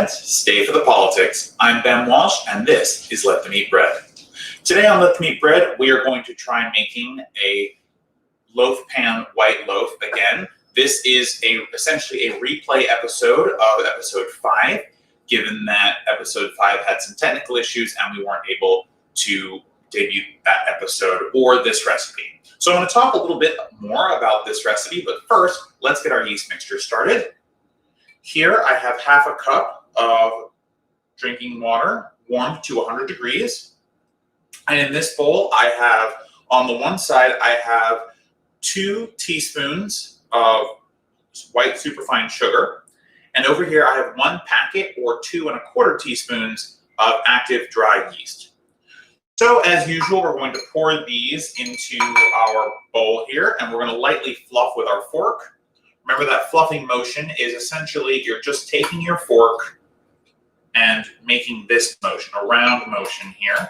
Let's stay for the politics. I'm Ben Walsh, and this is Let Them Eat Bread. Today on Let Them Eat Bread, we are going to try making a loaf pan white loaf again. This is essentially a replay episode of episode 5, given that episode 5 had some technical issues and we weren't able to debut that episode or this recipe. So I'm going to talk a little bit more about this recipe, but first, let's get our yeast mixture started. Here I have half a cup of drinking water warmed to 100 degrees. And in this bowl, I have, on the one side, I have 2 teaspoons of white superfine sugar. And over here, I have 1 packet or 2 1/4 teaspoons of active dry yeast. So as usual, we're going to pour these into our bowl here, and we're going to lightly fluff with our fork. Remember that fluffing motion is essentially you're just taking your fork and making this motion, a round motion here.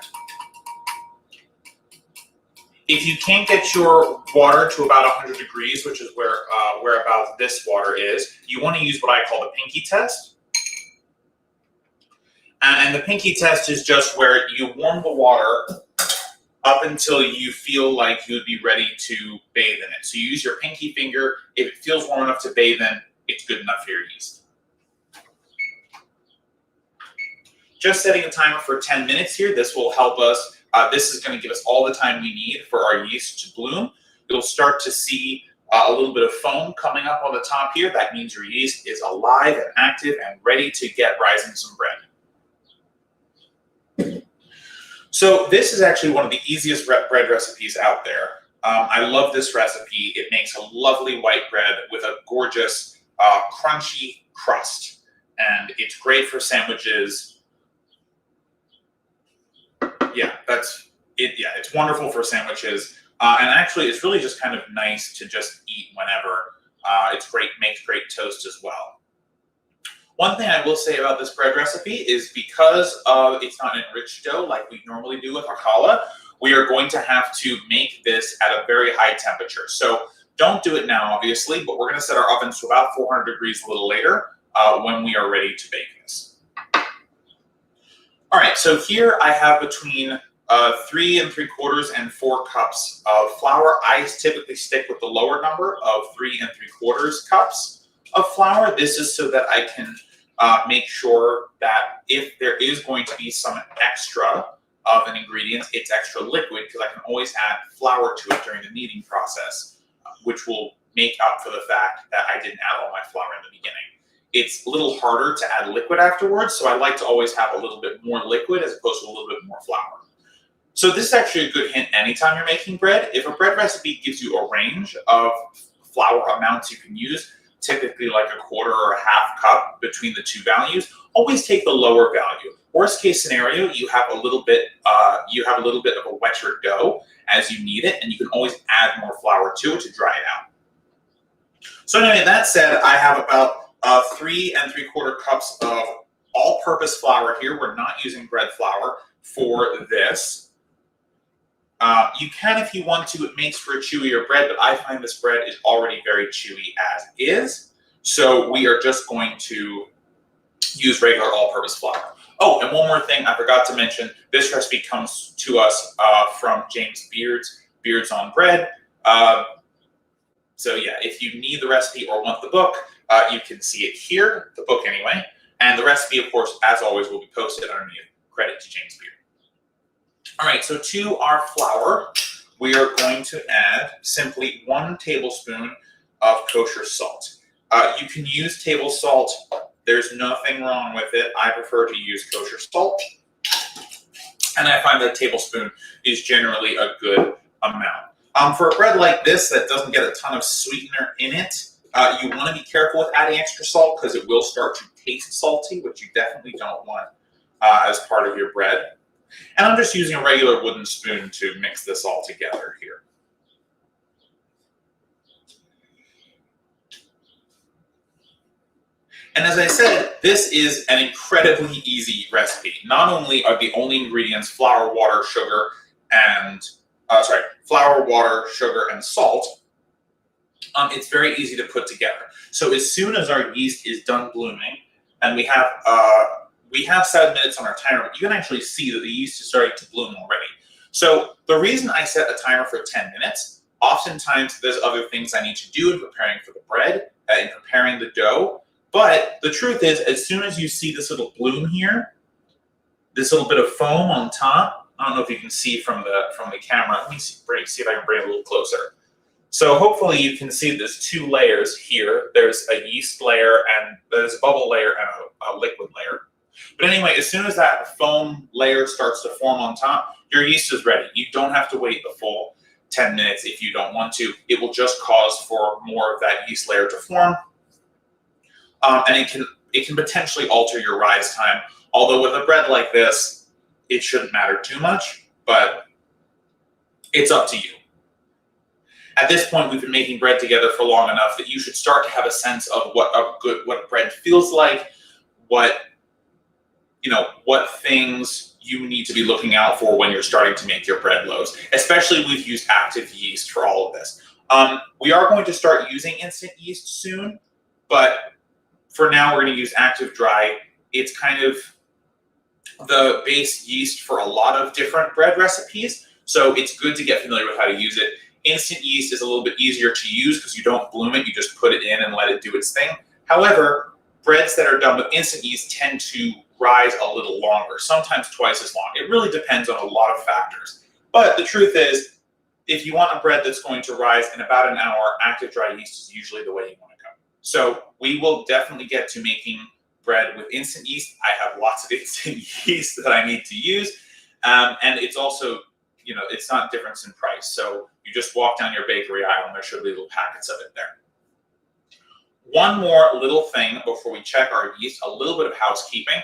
If you can't get your water to about 100 degrees, which is where about this water is, you want to use what I call the pinky test. And the pinky test is just where you warm the water up until you feel like you'd be ready to bathe in it. So you use your pinky finger. If it feels warm enough to bathe in, it's good enough for your yeast. Just setting a timer for 10 minutes here. This will help us. This is going to give us all the time we need for our yeast to bloom. You'll start to see a little bit of foam coming up on the top here. That means your yeast is alive and active and ready to get rising some bread. So this is actually one of the easiest bread recipes out there. I love this recipe. It makes a lovely white bread with a gorgeous crunchy crust. And it's great for sandwiches. Yeah, that's it. Yeah, it's wonderful for sandwiches. And actually, it's really just kind of nice to just eat whenever. It's great, makes great toast as well. One thing I will say about this bread recipe is because it's not an enriched dough like we normally do with our challah, we are going to have to make this at a very high temperature. So don't do it now, obviously, but we're going to set our ovens to about 400 degrees a little later when we are ready to bake this. All right, so here I have between 3 3/4 and 4 cups of flour. I typically stick with the lower number of 3 3/4 cups of flour. This is so that I can make sure that if there is going to be some extra of an ingredient, it's extra liquid, because I can always add flour to it during the kneading process, which will make up for the fact that I didn't add all my flour in the beginning. It's a little harder to add liquid afterwards, so I like to always have a little bit more liquid as opposed to a little bit more flour. So this is actually a good hint anytime you're making bread. If a bread recipe gives you a range of flour amounts you can use, typically like 1/4 or 1/2 cup between the 2 values, always take the lower value. Worst case scenario, you have a little bit of a wetter dough as you need it, and you can always add more flour to it to dry it out. So anyway, that said, I have about 3 3/4 cups of all-purpose flour here. We're not using bread flour for this. You can, if you want to, it makes for a chewier bread, but I find this bread is already very chewy as is. So we are just going to use regular all-purpose flour. Oh, and one more thing I forgot to mention, this recipe comes to us from James Beard's on Bread. So yeah, if you need the recipe or want the book, you can see it here, the book anyway. And the recipe, of course, as always, will be posted underneath. Credit to James Beard. All right, so to our flour, we are going to add simply 1 tablespoon of kosher salt. You can use table salt. There's nothing wrong with it. I prefer to use kosher salt. And I find that a tablespoon is generally a good amount. For a bread like this that doesn't get a ton of sweetener in it, you want to be careful with adding extra salt because it will start to taste salty, which you definitely don't want as part of your bread. And I'm just using a regular wooden spoon to mix this all together here. And as I said, this is an incredibly easy recipe. Not only are the only ingredients flour, water, sugar, and salt, it's very easy to put together. So as soon as our yeast is done blooming, and we have 7 minutes on our timer, but you can actually see that the yeast is starting to bloom already. So the reason I set a timer for 10 minutes, oftentimes there's other things I need to do in preparing for the bread, in preparing the dough. But the truth is, as soon as you see this little bloom here, this little bit of foam on top, I don't know if you can see from the camera. Let me see if I can bring it a little closer. So hopefully you can see there's 2 layers here. There's a yeast layer and there's a bubble layer and a liquid layer. But anyway, as soon as that foam layer starts to form on top, your yeast is ready. You don't have to wait the full 10 minutes if you don't want to. It will just cause for more of that yeast layer to form. And it can potentially alter your rise time. Although with a bread like this, it shouldn't matter too much, but it's up to you. At this point, we've been making bread together for long enough that you should start to have a sense of what bread feels like, what things you need to be looking out for when you're starting to make your bread loaves. Especially we've used active yeast for all of this. We are going to start using instant yeast soon, but for now we're going to use active dry. It's kind of the base yeast for a lot of different bread recipes, so it's good to get familiar with how to use it. Instant yeast is a little bit easier to use because you don't bloom it, you just put it in and let it do its thing. However, breads that are done with instant yeast tend to rise a little longer, sometimes twice as long. It really depends on a lot of factors. But the truth is, if you want a bread that's going to rise in about an hour, active dry yeast is usually the way you want to go. So we will definitely get to making bread with instant yeast. I have lots of instant yeast that I need to use. And it's also, it's not a difference in price. So you just walk down your bakery aisle and there should be little packets of it there. One more little thing before we check our yeast, a little bit of housekeeping.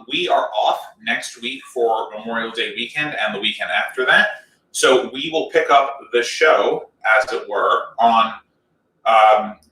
We are off next week for Memorial Day weekend and the weekend after that. So we will pick up the show, as it were, on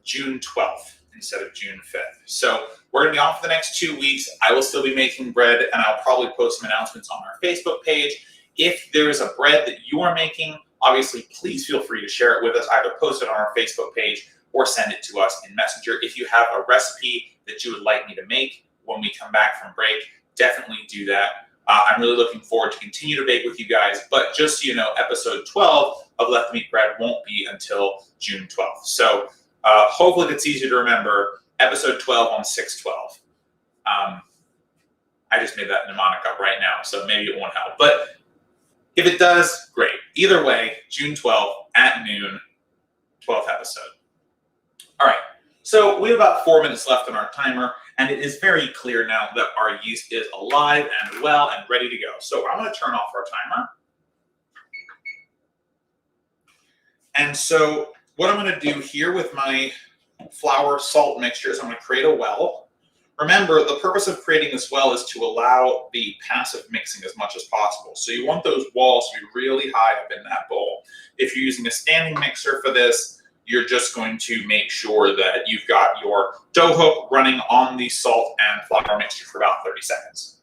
June 12th instead of June 5th. So we're going to be off for the next 2 weeks. I will still be making bread, and I'll probably post some announcements on our Facebook page. If there is a bread that you are making, obviously, please feel free to share it with us. Either post it on our Facebook page or send it to us in Messenger. If you have a recipe that you would like me to make when we come back from break, definitely do that. I'm really looking forward to continue to bake with you guys. But just so you know, episode 12 of Let the Meat Bread won't be until June 12th. So hopefully that's easy to remember. Episode 12 on 6/12. I just made that mnemonic up right now, so maybe it won't help. But if it does, great. Either way, June 12th at noon, 12th episode. All right, so we have about 4 minutes left on our timer, and it is very clear now that our yeast is alive and well and ready to go. So I'm going to turn off our timer. And so what I'm going to do here with my flour salt mixture is I'm going to create a well. Remember, the purpose of creating this well is to allow the passive mixing as much as possible. So you want those walls to be really high up in that bowl. If you're using a standing mixer for this, you're just going to make sure that you've got your dough hook running on the salt and flour mixture for about 30 seconds.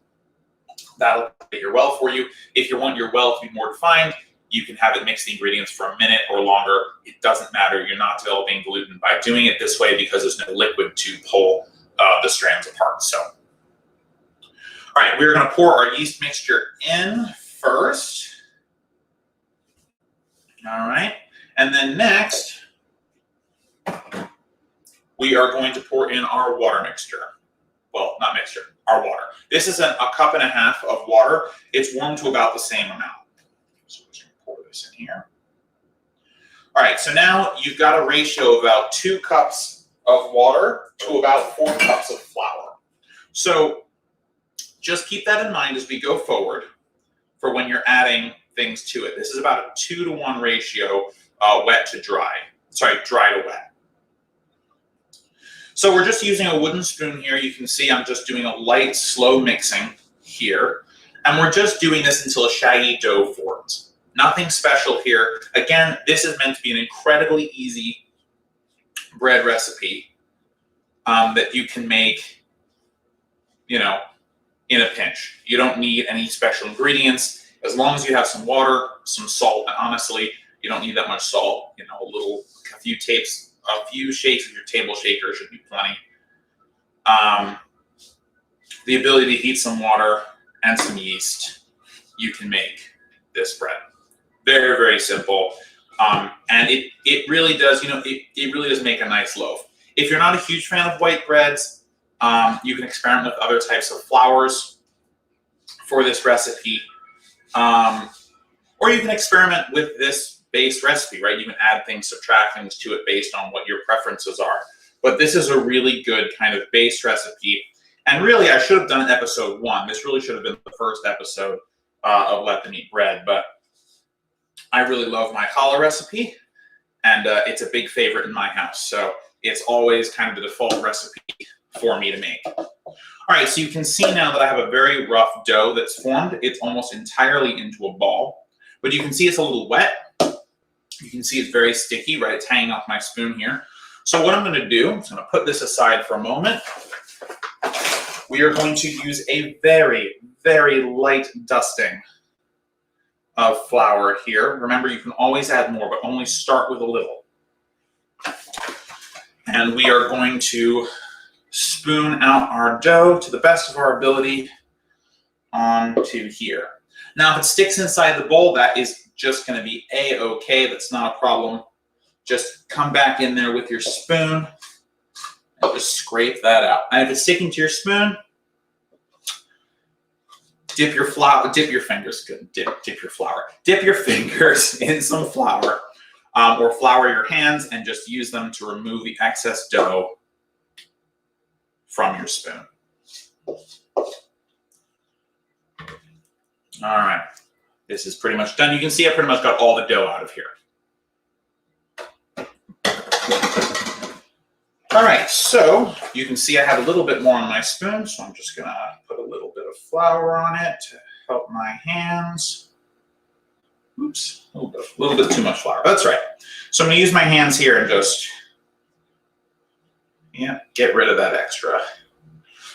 That'll get your well for you. If you want your well to be more defined, you can have it mix the ingredients for a minute or longer. It doesn't matter. You're not developing gluten by doing it this way because there's no liquid to pull the strands apart. So, all right, we're going to pour our yeast mixture in first. All right, and then next, we are going to pour in our water mixture. Well, not mixture, our water. This is a cup and a half of water. It's warmed to about the same amount. So we're just going to pour this in here. All right, so now you've got a ratio of about 2 cups of water to about 4 cups of flour. So just keep that in mind as we go forward for when you're adding things to it. This is about a 2-to-1 ratio, wet to dry. Sorry, dry to wet. So we're just using a wooden spoon here. You can see I'm just doing a light, slow mixing here. And we're just doing this until a shaggy dough forms. Nothing special here. Again, this is meant to be an incredibly easy bread recipe that you can make, in a pinch. You don't need any special ingredients. As long as you have some water, some salt, and honestly, you don't need that much salt. A few shakes of your table shaker should be plenty. the ability to heat some water and some yeast, you can make this bread. Very, very simple. And it really does, it really does make a nice loaf. If you're not a huge fan of white breads, you can experiment with other types of flours for this recipe. Or you can experiment with this base recipe, right? You can add things, subtract things to it based on what your preferences are. But this is a really good kind of base recipe. And really, I should have done episode 1. This really should have been the first episode of Let Them Eat Bread. But I really love my challah recipe, and it's a big favorite in my house. So it's always kind of the default recipe for me to make. All right, so you can see now that I have a very rough dough that's formed. It's almost entirely into a ball, but you can see it's a little wet. You can see it's very sticky, right? It's hanging off my spoon here. So what I'm going to do, I'm going to put this aside for a moment. We are going to use a very, very light dusting of flour here. Remember, you can always add more, but only start with a little. And we are going to spoon out our dough to the best of our ability onto here. Now, if it sticks inside the bowl, that is just going to be A-okay. That's not a problem. Just come back in there with your spoon and just scrape that out. And if it's sticking to your spoon, dip your fingers in some flour, or flour your hands and just use them to remove the excess dough from your spoon. All right, this is pretty much done. You can see I pretty much got all the dough out of here. All right, so you can see I have a little bit more on my spoon, so I'm just gonna put a little bit of flour on it to help my hands. Oops, a little bit too much flour. That's right. So I'm gonna use my hands here and just, get rid of that extra.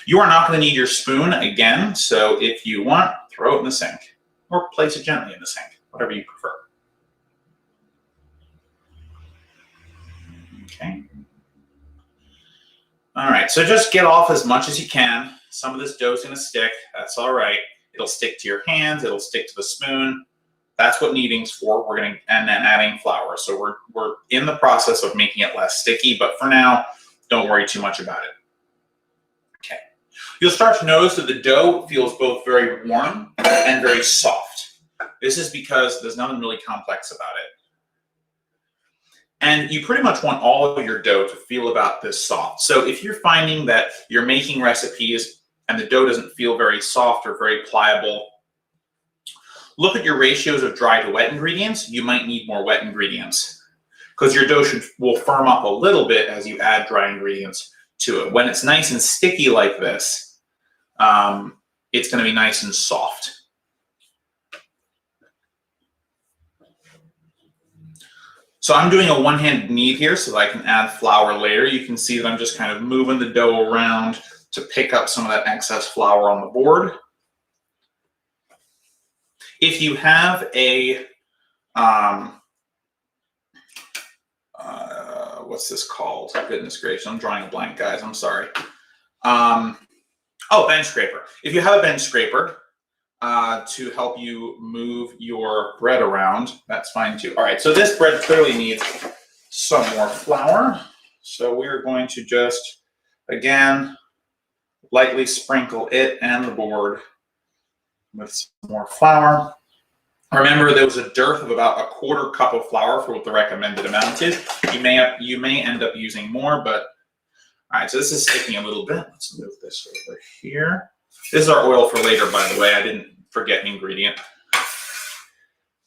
You are not gonna need your spoon again, so if you want, throw it in the sink or place it gently in the sink, whatever you prefer. Okay. All right, so just get off as much as you can. Some of this dough is gonna stick, that's all right. It'll stick to your hands, it'll stick to the spoon. That's what kneading's for. And then adding flour. So we're in the process of making it less sticky, but for now, don't worry too much about it. Okay. You'll start to notice that the dough feels both very warm and very soft. This is because there's nothing really complex about it. And you pretty much want all of your dough to feel about this soft. So if you're finding that you're making recipes and the dough doesn't feel very soft or very pliable, look at your ratios of dry to wet ingredients. You might need more wet ingredients because your dough will firm up a little bit as you add dry ingredients to it. When it's nice and sticky like this, it's going to be nice and soft. So I'm doing a one-handed knead here so that I can add flour later. You can see that I'm just kind of moving the dough around to pick up some of that excess flour on the board. If you have a, what's this called? Goodness gracious, I'm drawing a blank, guys. I'm sorry. Bench scraper. If you have a bench scraper to help you move your bread around, that's fine too. All right, so this bread clearly needs some more flour. So we're going to just, again, lightly sprinkle it and the board with some more flour. Remember, there was a dearth of about a quarter cup of flour for what the recommended amount is. You may end up using more, but all right, so this is sticking a little bit. Let's move this over here. This is our oil for later, by the way. I didn't forget an ingredient.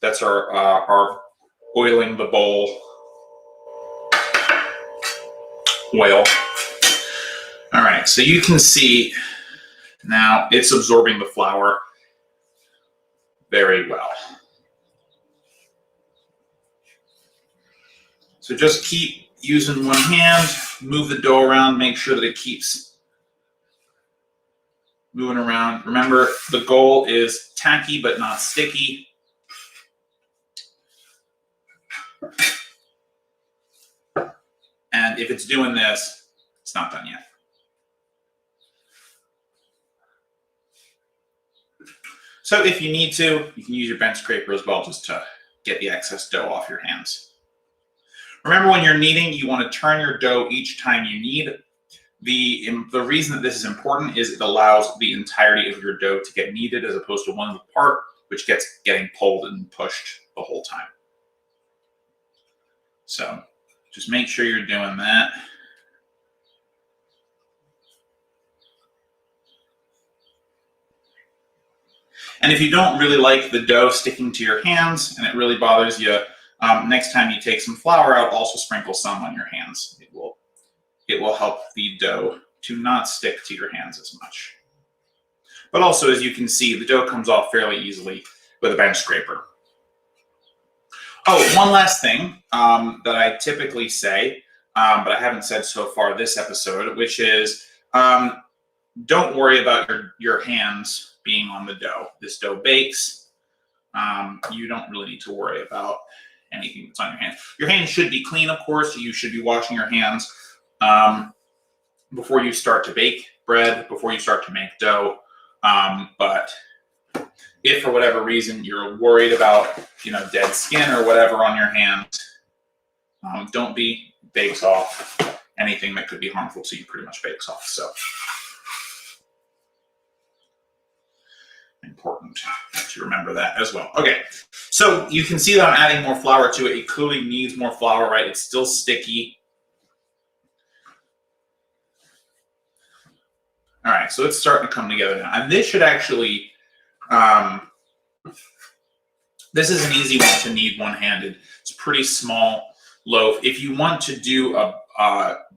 That's our oiling the bowl oil. All right, so you can see now it's absorbing the flour very well. So just keep using one hand, move the dough around, make sure that it keeps moving around. Remember, the goal is tacky but not sticky. And if it's doing this, it's not done yet. So if you need to, you can use your bench scraper as well just to get the excess dough off your hands. Remember, when you're kneading, you want to turn your dough each time you knead. The reason that this is important is it allows the entirety of your dough to get kneaded as opposed to one part, which gets getting pulled and pushed the whole time. So just make sure you're doing that. And if you don't really like the dough sticking to your hands and it really bothers you, next time you take some flour out, also sprinkle some on your hands. It will help the dough to not stick to your hands as much. But also, as you can see, the dough comes off fairly easily with a bench scraper. Oh, one last thing that I typically say, but I haven't said so far this episode, which is don't worry about your hands being on the dough. This dough bakes. You don't really need to worry about anything that's on your hands. Your hands should be clean, of course. You should be washing your hands before you start to bake bread, before you start to make dough. But if for whatever reason you're worried about, dead skin or whatever on your hands, don't be. Bakes off. Anything that could be harmful to you pretty much bakes off. So important to remember that as well. Okay, so you can see that I'm adding more flour to it. It clearly needs more flour, right? It's still sticky. All right, so it's starting to come together now. And this should actually, this is an easy one to knead one-handed. It's a pretty small loaf. If you want to do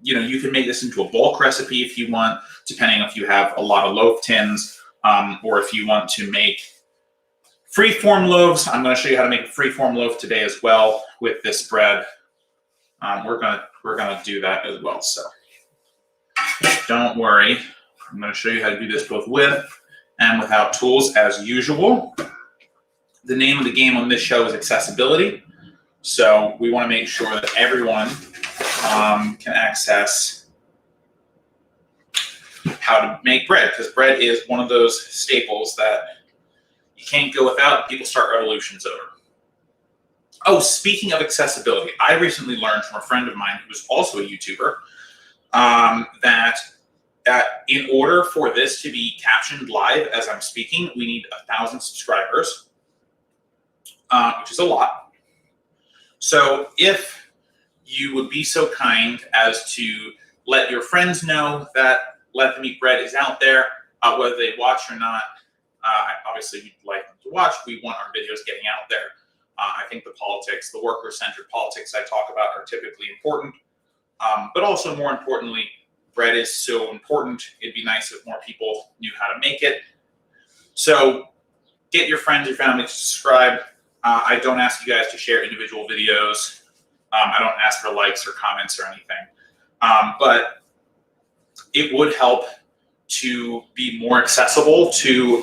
you can make this into a bulk recipe if you want, depending if you have a lot of loaf tins, or if you want to make free-form loaves. I'm going to show you how to make a free-form loaf today as well with this bread. We're gonna do that as well. So don't worry. I'm going to show you how to do this both with and without tools as usual. The name of the game on this show is accessibility. So we want to make sure that everyone can access how to make bread, because bread is one of those staples that you can't go without. People start revolutions over. Oh, speaking of accessibility, I recently learned from a friend of mine who is also a YouTuber that in order for this to be captioned live as I'm speaking, we need 1,000 subscribers, which is a lot. So if you would be so kind as to let your friends know that Let Them Eat Bread is out there, whether they watch or not. Obviously, we'd like them to watch. We want our videos getting out there. I think the politics, the worker-centered politics I talk about are typically important. But also, more importantly, bread is so important. It'd be nice if more people knew how to make it. So get your friends, your family to subscribe. I don't ask you guys to share individual videos. I don't ask for likes or comments or anything. But it would help to be more accessible to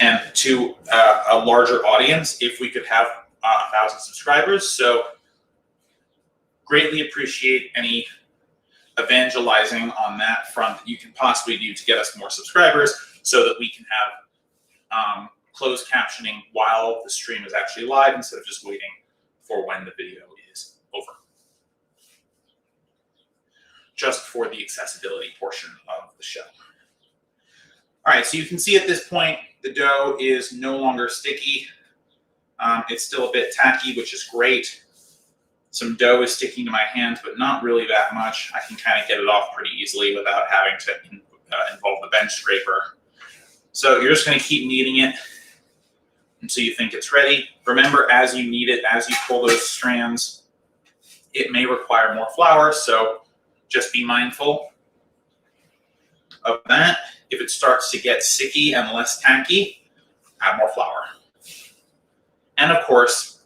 a larger audience if we could have 1,000 subscribers. So greatly appreciate any evangelizing on that front that you can possibly do to get us more subscribers so that we can have closed captioning while the stream is actually live instead of just waiting for when the video is over. Just for the accessibility portion of the show. All right, so you can see at this point, the dough is no longer sticky. It's still a bit tacky, which is great. Some dough is sticking to my hands, but not really that much. I can kind of get it off pretty easily without having to involve the bench scraper. So you're just going to keep kneading it until you think it's ready. Remember, as you knead it, as you pull those strands, it may require more flour, so just be mindful of that. If it starts to get sticky and less tacky, add more flour. And of course,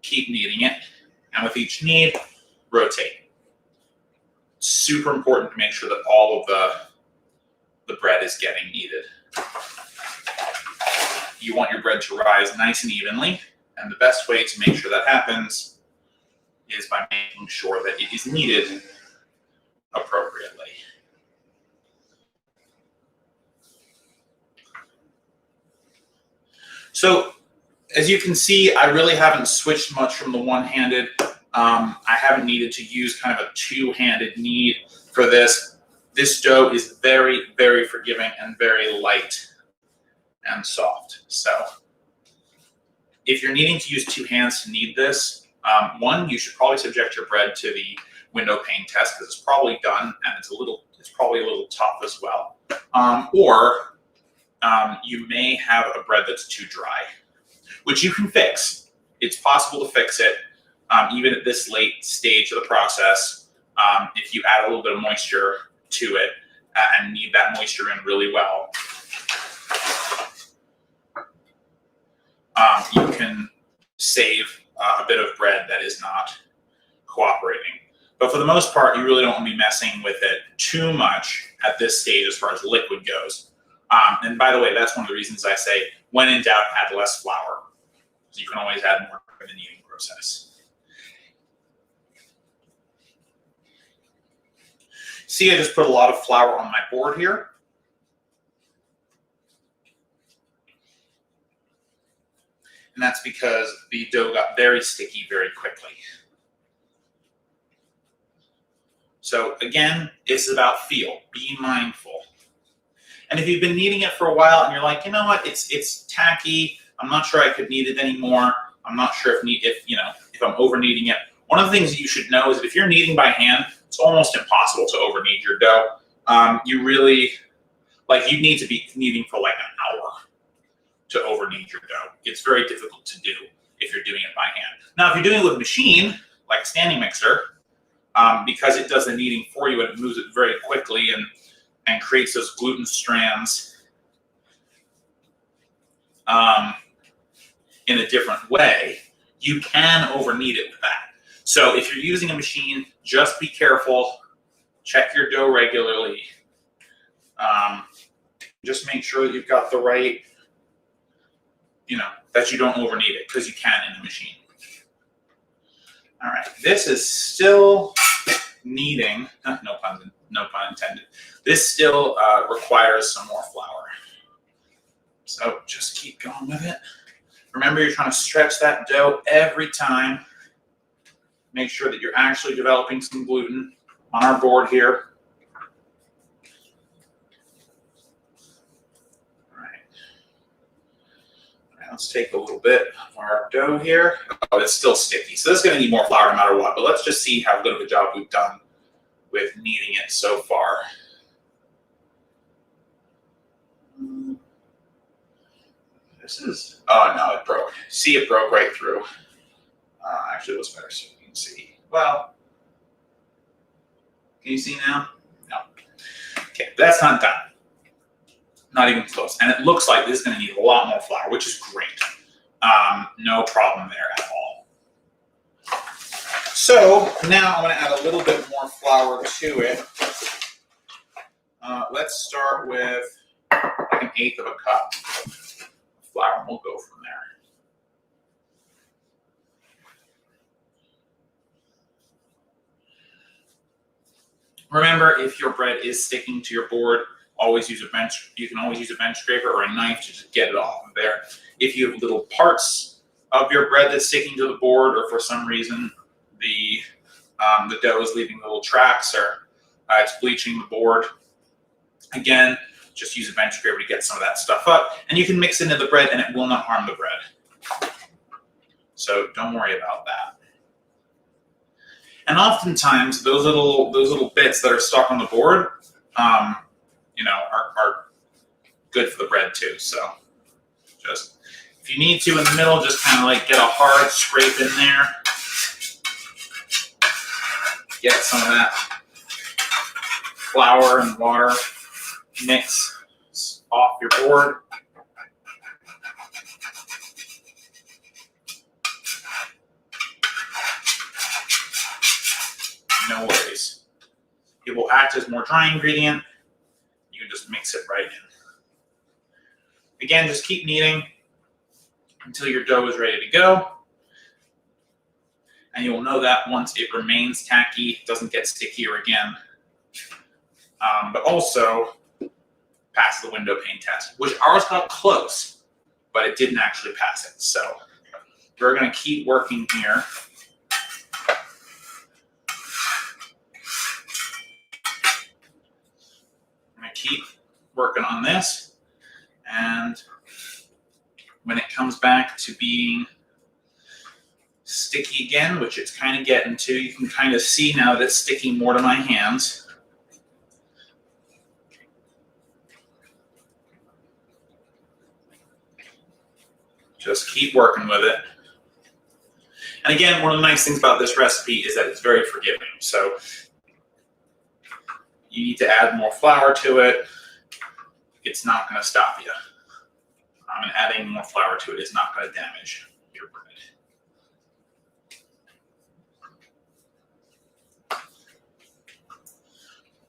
keep kneading it. And with each knead, rotate. Super important to make sure that all of the bread is getting kneaded. You want your bread to rise nice and evenly, and the best way to make sure that happens is by making sure that it is kneaded appropriately. So as you can see, I really haven't switched much from the one-handed. I haven't needed to use kind of a two-handed knead for this. This dough is very, very forgiving and very light and soft. So if you're needing to use two hands to knead this, one, you should probably subject your bread to the window pane test because it's probably done and it's probably a little tough as well. Or you may have a bread that's too dry, which you can fix. It's possible to fix it even at this late stage of the process. If you add a little bit of moisture to it and knead that moisture in really well, you can save a bit of bread that is not cooperating. But for the most part, you really don't want to be messing with it too much at this stage as far as liquid goes. And by the way, that's one of the reasons I say, when in doubt, add less flour. So you can always add more in the kneading process. See, I just put a lot of flour on my board here. And that's because the dough got very sticky very quickly. So again, it's about feel. Be mindful. And if you've been kneading it for a while and you're like, you know what, it's tacky. I'm not sure I could knead it anymore. I'm not sure if I'm over kneading it. One of the things that you should know is that if you're kneading by hand, it's almost impossible to over knead your dough. You really, you need to be kneading for like an hour to over knead your dough. It's very difficult to do if you're doing it by hand. Now, if you're doing it with a machine, like a standing mixer, because it does the kneading for you and it moves it very quickly and creates those gluten strands in a different way, you can over knead it with that. So if you're using a machine, just be careful. Check your dough regularly. Just make sure that you've got the right, that you don't over knead it, because you can in a machine. All right, this is still kneading. No pun intended. This still requires some more flour. So just keep going with it. Remember, you're trying to stretch that dough every time. Make sure that you're actually developing some gluten on our board here. All right. Let's take a little bit of our dough here. Oh, it's still sticky, so this is going to need more flour no matter what, but let's just see how good of a job we've done with kneading it so far. This is, oh no, it broke. See, it broke right through. Actually, it was better so you can see. Well, can you see now? No. Okay, that's not done. Not even close. And it looks like this is going to need a lot more flour, which is great. No problem there at all. So now I'm going to add a little bit more flour to it. Let's start with like 1/8 of a cup of flour, and we'll go from there. Remember, if your bread is sticking to your board, always use a bench. You can always use a bench scraper or a knife to just get it off of there. If you have little parts of your bread that's sticking to the board, or for some reason the dough is leaving little tracks, or it's bleaching the board, again, just use a bench scraper to get some of that stuff up, and you can mix it into the bread, and it will not harm the bread. So don't worry about that. And oftentimes, those little bits that are stuck on the board, are good for the bread too. So just, if you need to in the middle, just kind of like get a hard scrape in there. Get some of that flour and water mix off your board. No worries. It will act as more dry ingredient. You can just mix it right in. Again, just keep kneading until your dough is ready to go. And you'll know that once it remains tacky, it doesn't get stickier again. But also pass the window pane test, which ours got close. but it didn't actually pass it. So we're going to keep working here. I'm going to keep working on this, and when it comes back to being sticky again, which it's kind of getting to, you can kind of see now that it's sticking more to my hands. Just keep working with it. And again, one of the nice things about this recipe is that it's very forgiving. So you need to add more flour to it. It's not going to stop you. And adding more flour to it is not going to damage your bread.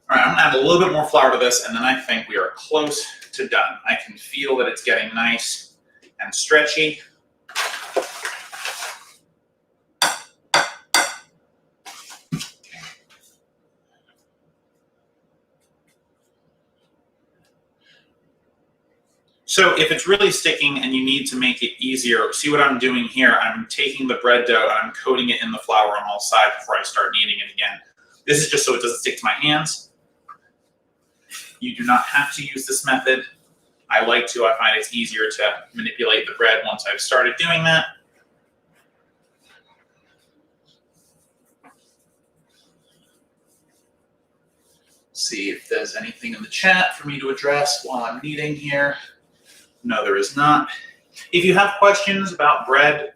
All right, I'm going to add a little bit more flour to this, and then I think we are close to done. I can feel that it's getting nice and stretchy. So if it's really sticking and you need to make it easier, see what I'm doing here? I'm taking the bread dough and I'm coating it in the flour on all sides before I start kneading it again. This is just so it doesn't stick to my hands. You do not have to use this method. I like to. I find it's easier to manipulate the bread once I've started doing that. See if there's anything in the chat for me to address while I'm kneading here. No, there is not. If you have questions about bread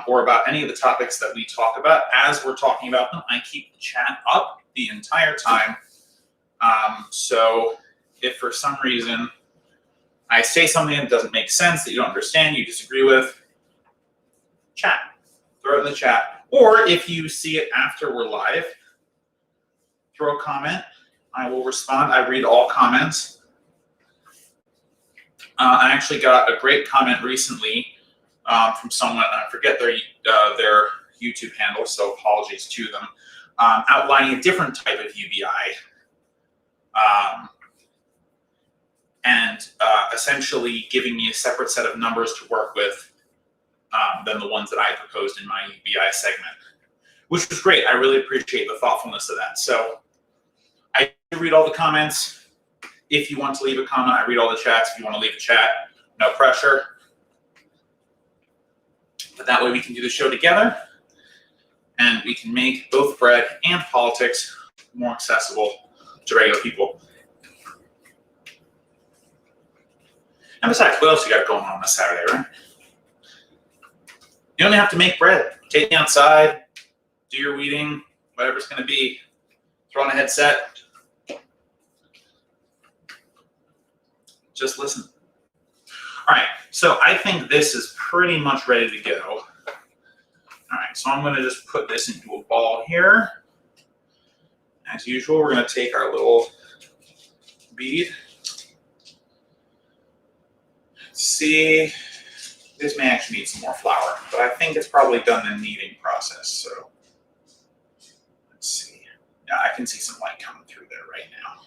or about any of the topics that we talk about as we're talking about them, I keep the chat up the entire time. So if for some reason I say something that doesn't make sense, that you don't understand, you disagree with, chat. Throw it in the chat. Or if you see it after we're live, throw a comment. I will respond. I read all comments. I actually got a great comment recently from someone, I forget their YouTube handle, so apologies to them, outlining a different type of UBI. And essentially giving me a separate set of numbers to work with than the ones that I proposed in my UBI segment, which was great. I really appreciate the thoughtfulness of that. So I read all the comments. If you want to leave a comment, I read all the chats. If you want to leave a chat, no pressure. But that way we can do the show together, and we can make both bread and politics more accessible to regular people. And besides, what else you got going on this Saturday, right? You don't have to make bread. Take it outside, do your weeding, whatever it's going to be. Throw on a headset. Just listen. All right, so I think this is pretty much ready to go. All right, so I'm going to just put this into a ball here. As usual, we're going to take our little bead. See, this may actually need some more flour, but I think it's probably done the kneading process. So let's see. Yeah, I can see some light coming through there right now.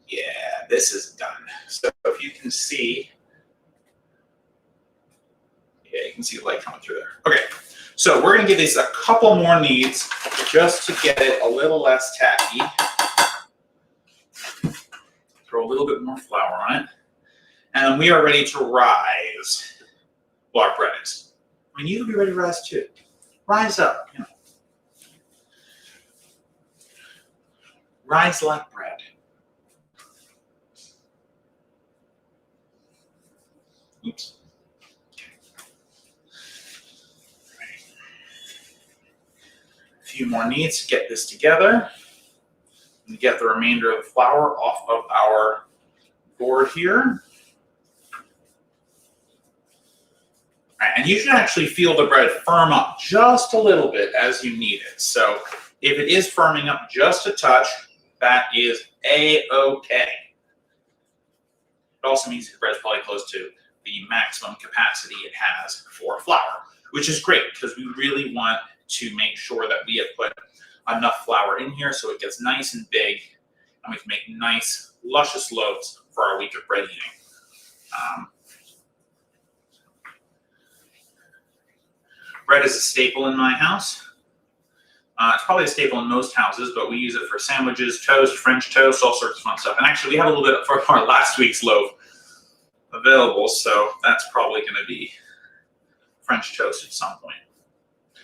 Yeah, this is done. So if you can see, yeah, you can see the light coming through there. Okay, so we're going to give these a couple more kneads just to get it a little less tacky. Throw a little bit more flour on it. And we are ready to rise. Well, our bread is. I mean, you can be ready to rise too. Rise up, you know. Rise like bread. Oops. Right. A few more kneads to get this together. And get the remainder of the flour off of our board here. And you should actually feel the bread firm up just a little bit as you knead it. So if it is firming up just a touch, that is A-okay. It also means the bread's probably close to the maximum capacity it has for flour, which is great because we really want to make sure that we have put enough flour in here so it gets nice and big and we can make nice, luscious loaves for our week of bread eating. Bread is a staple in my house. It's probably a staple in most houses, but we use it for sandwiches, toast, French toast, all sorts of fun stuff. And actually, we have a little bit for our last week's loaf available, so that's probably going to be French toast at some point.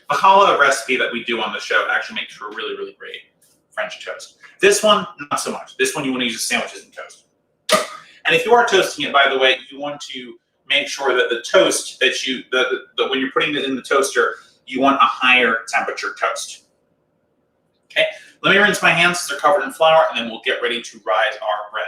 A challah recipe that we do on the show actually makes for really, really great French toast. This one, not so much. This one you want to use as sandwiches and toast. And if you are toasting it, by the way, you want to make sure that the toast that you, when you're putting it in the toaster, you want a higher temperature toast. Okay, let me rinse my hands, they're covered in flour, and then we'll get ready to rise our bread.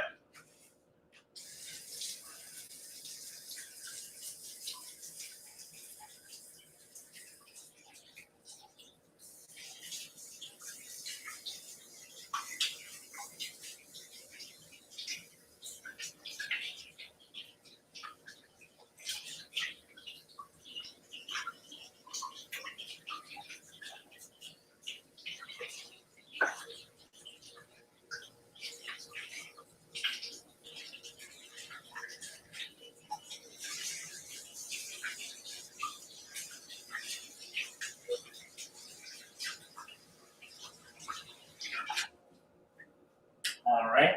All right.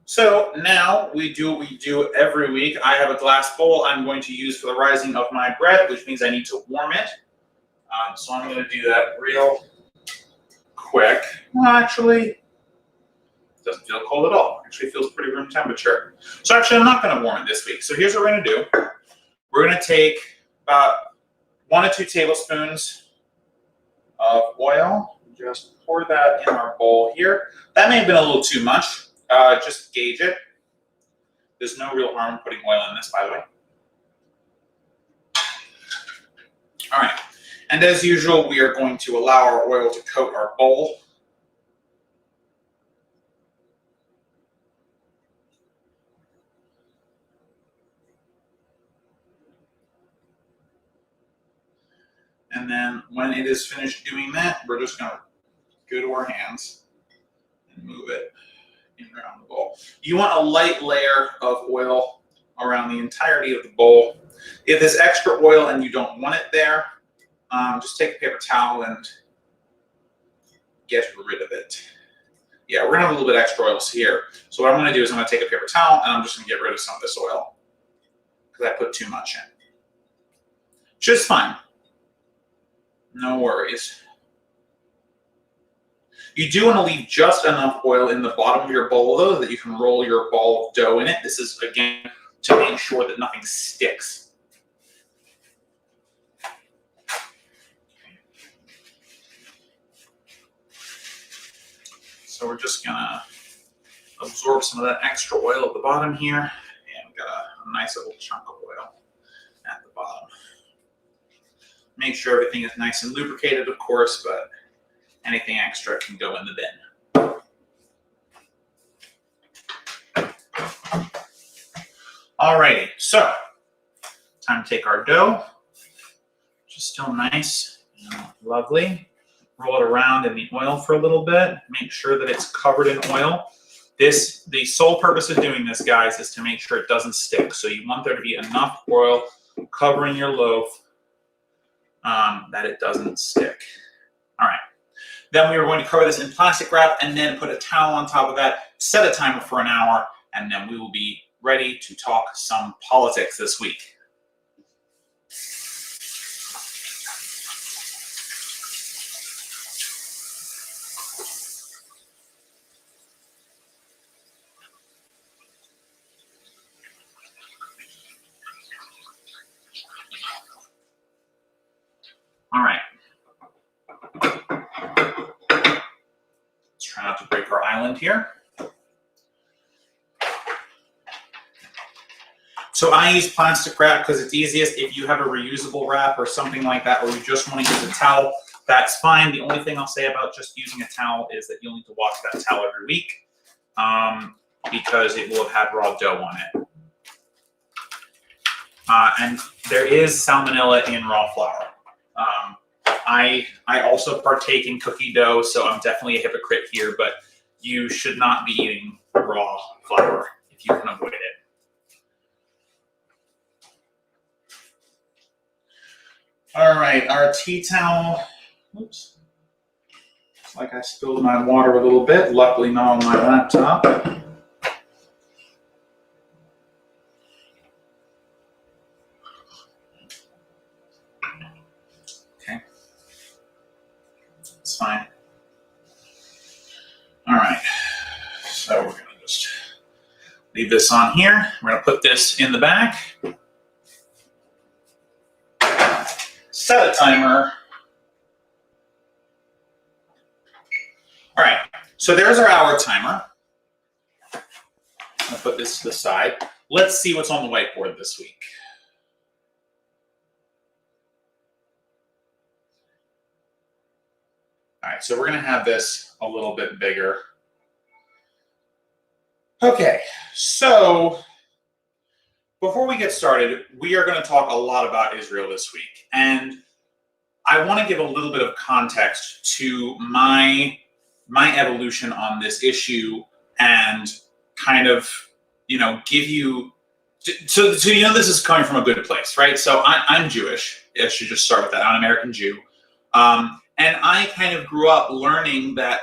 So now we do what we do every week. I have a glass bowl I'm going to use for the rising of my bread, which means I need to warm it. So I'm going to do that real quick. Well, actually, it doesn't feel cold at all. Actually, it feels pretty room temperature. So actually, I'm not going to warm it this week. So here's what we're going to do. We're going to take about 1 to 2 tablespoons of oil. Just pour that in our bowl here. That may have been a little too much. Just gauge it. There's no real harm in putting oil in this, by the way. All right. And as usual, we are going to allow our oil to coat our bowl. And then when it is finished doing that, we're just going to go to our hands and move it in around the bowl. You want a light layer of oil around the entirety of the bowl. If there's extra oil and you don't want it there, just take a paper towel and get rid of it. Yeah, we're going to have a little bit extra oil here. So what I'm going to do is I'm going to take a paper towel and I'm just going to get rid of some of this oil because I put too much in. Just fine. No worries. You do want to leave just enough oil in the bottom of your bowl, though, that you can roll your ball of dough in it. This is, again, to make sure that nothing sticks. So we're just going to absorb some of that extra oil at the bottom here. And we've got a nice little chunk of oil at the bottom. Make sure everything is nice and lubricated, of course, but anything extra can go in the bin. Alrighty, so time to take our dough, which is still nice and lovely. Roll it around in the oil for a little bit. Make sure that it's covered in oil. The sole purpose of doing this, guys, is to make sure it doesn't stick. So you want there to be enough oil covering your loaf that it doesn't stick. All right. Then we are going to cover this in plastic wrap and then put a towel on top of that, set a timer for an hour, and then we will be ready to talk some politics this week. All right. Let's try not to break our island here. So I use plastic wrap because it's easiest. If you have a reusable wrap or something like that, or you just want to use a towel, that's fine. The only thing I'll say about just using a towel is that you'll need to wash that towel every week because it will have had raw dough on it. And there is salmonella in raw flour. I also partake in cookie dough, so I'm definitely a hypocrite here, but you should not be eating raw flour if you can avoid it. All right, our tea towel. Oops. Looks like I spilled my water a little bit. Luckily not on my laptop. Okay. It's fine. All right. So we're going to just leave this on here. We're going to put this in the back. Set a timer. All right, so there's our hour timer. I'll put this to the side. Let's see what's on the whiteboard this week. All right, so we're going to have this a little bit bigger. Okay, so before we get started, we are going to talk a lot about Isreal this week. And I want to give a little bit of context to my evolution on this issue and kind of, give you, so this is coming from a good place, right? So I'm Jewish. I should just start with that. I'm an American Jew. And I kind of grew up learning that,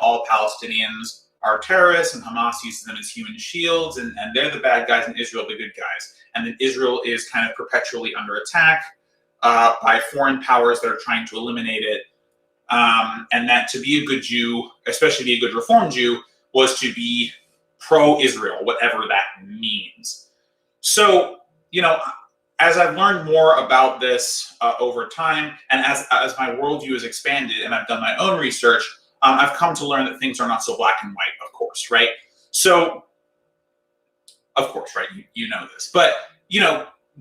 all Palestinians are terrorists and Hamas uses them as human shields and they're the bad guys and Israel the good guys. And that Israel is kind of perpetually under attack by foreign powers that are trying to eliminate it. And that to be a good Jew, especially be a good Reform Jew, was to be pro-Israel, whatever that means. So, as I've learned more about this over time, and as my worldview has expanded and I've done my own research, I've come to learn that things are not so black and white, of course, right? So, of course, right, you know this. But,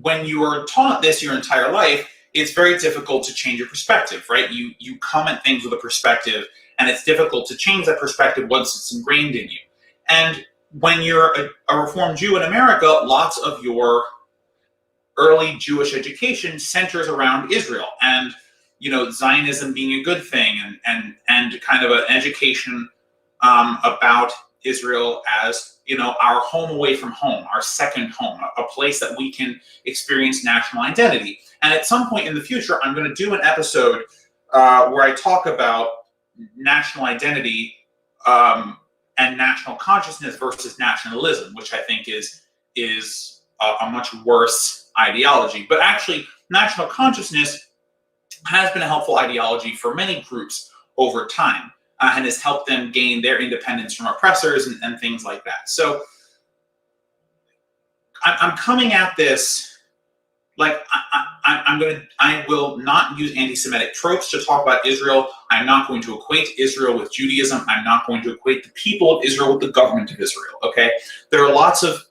when you are taught this your entire life, it's very difficult to change your perspective, right? You come at things with a perspective, and it's difficult to change that perspective once it's ingrained in you. And when you're a Reformed Jew in America, lots of your early Jewish education centers around Israel and, Zionism being a good thing and kind of an education about Israel as, our home away from home, our second home, a place that we can experience national identity. And at some point in the future, I'm going to do an episode where I talk about national identity and national consciousness versus nationalism, which I think is a much worse ideology. But actually, national consciousness has been a helpful ideology for many groups over time and has helped them gain their independence from oppressors and things like that. So I'm coming at this like I will not use anti-Semitic tropes to talk about Israel. I'm not going to equate Israel with Judaism. I'm not going to equate the people of Israel with the government of Israel, okay? There are lots of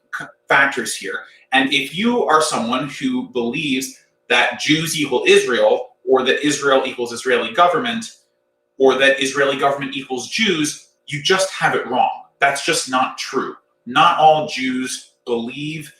factors here. And if you are someone who believes that Jews equal Israel, or that Israel equals Israeli government, or that Israeli government equals Jews, you just have it wrong. That's just not true. Not all Jews believe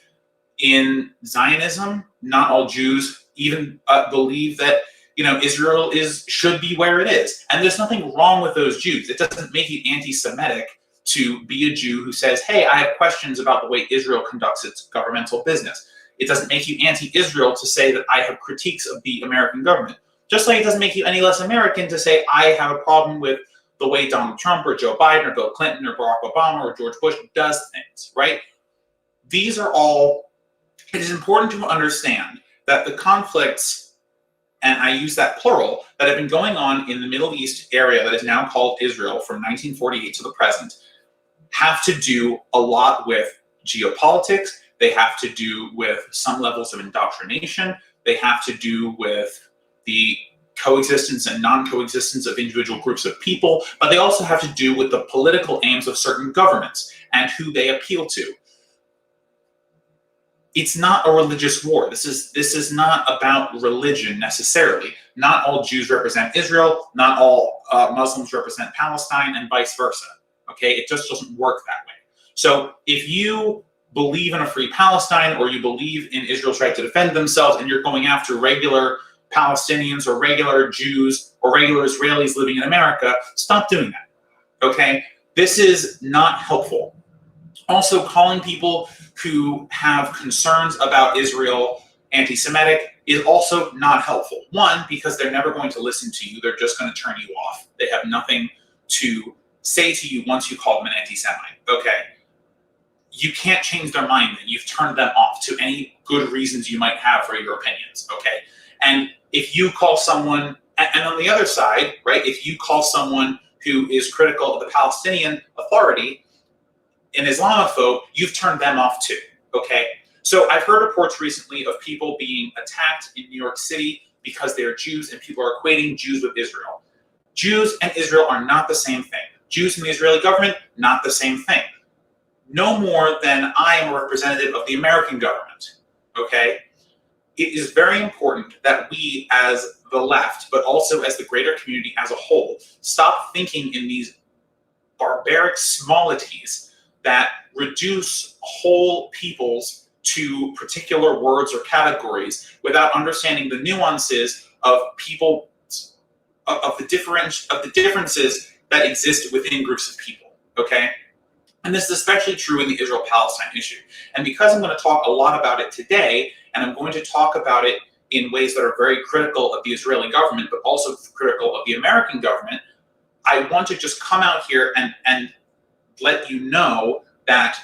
in Zionism. Not all Jews even believe that Israel should be where it is. And there's nothing wrong with those Jews. It doesn't make you anti-Semitic to be a Jew who says, hey, I have questions about the way Israel conducts its governmental business. It doesn't make you anti-Israel to say that I have critiques of the American government. Just like it doesn't make you any less American to say I have a problem with the way Donald Trump or Joe Biden or Bill Clinton or Barack Obama or George Bush does things, right? These are all, it is important to understand that the conflicts, and I use that plural, that have been going on in the Middle East area that is now called Israel from 1948 to the present, have to do a lot with geopolitics. They have to do with some levels of indoctrination. They have to do with the coexistence and non-coexistence of individual groups of people, but they also have to do with the political aims of certain governments and who they appeal to. It's not a religious war. This is not about religion necessarily. Not all Jews represent Israel. Not all Muslims represent Palestine, and vice versa. Okay, it just doesn't work that way. So if you believe in a free Palestine, or you believe in Israel's right to defend themselves, and you're going after regular Palestinians or regular Jews or regular Israelis living in America, stop doing that. Okay, this is not helpful. Also, calling people who have concerns about Israel anti-Semitic is also not helpful. One, because they're never going to listen to you. They're just going to turn you off. They have nothing to say to you once you call them an anti-Semite, okay? You can't change their mind then. You've turned them off to any good reasons you might have for your opinions, okay? And if you call someone, and on the other side, right, if you call someone who is critical of the Palestinian Authority an Islamophobe, you've turned them off too, okay? So I've heard reports recently of people being attacked in New York City because they're Jews, and people are equating Jews with Israel. Jews and Israel are not the same thing. Jews and the Israeli government, not the same thing. No more than I am a representative of the American government, okay? It is very important that we as the left, but also as the greater community as a whole, stop thinking in these barbaric smallities that reduce whole peoples to particular words or categories without understanding the nuances of people, of the differences that exist within groups of people, okay? And this is especially true in the Israel-Palestine issue. And because I'm going to talk a lot about it today, and I'm going to talk about it in ways that are very critical of the Israeli government, but also critical of the American government, I want to just come out here and let you know that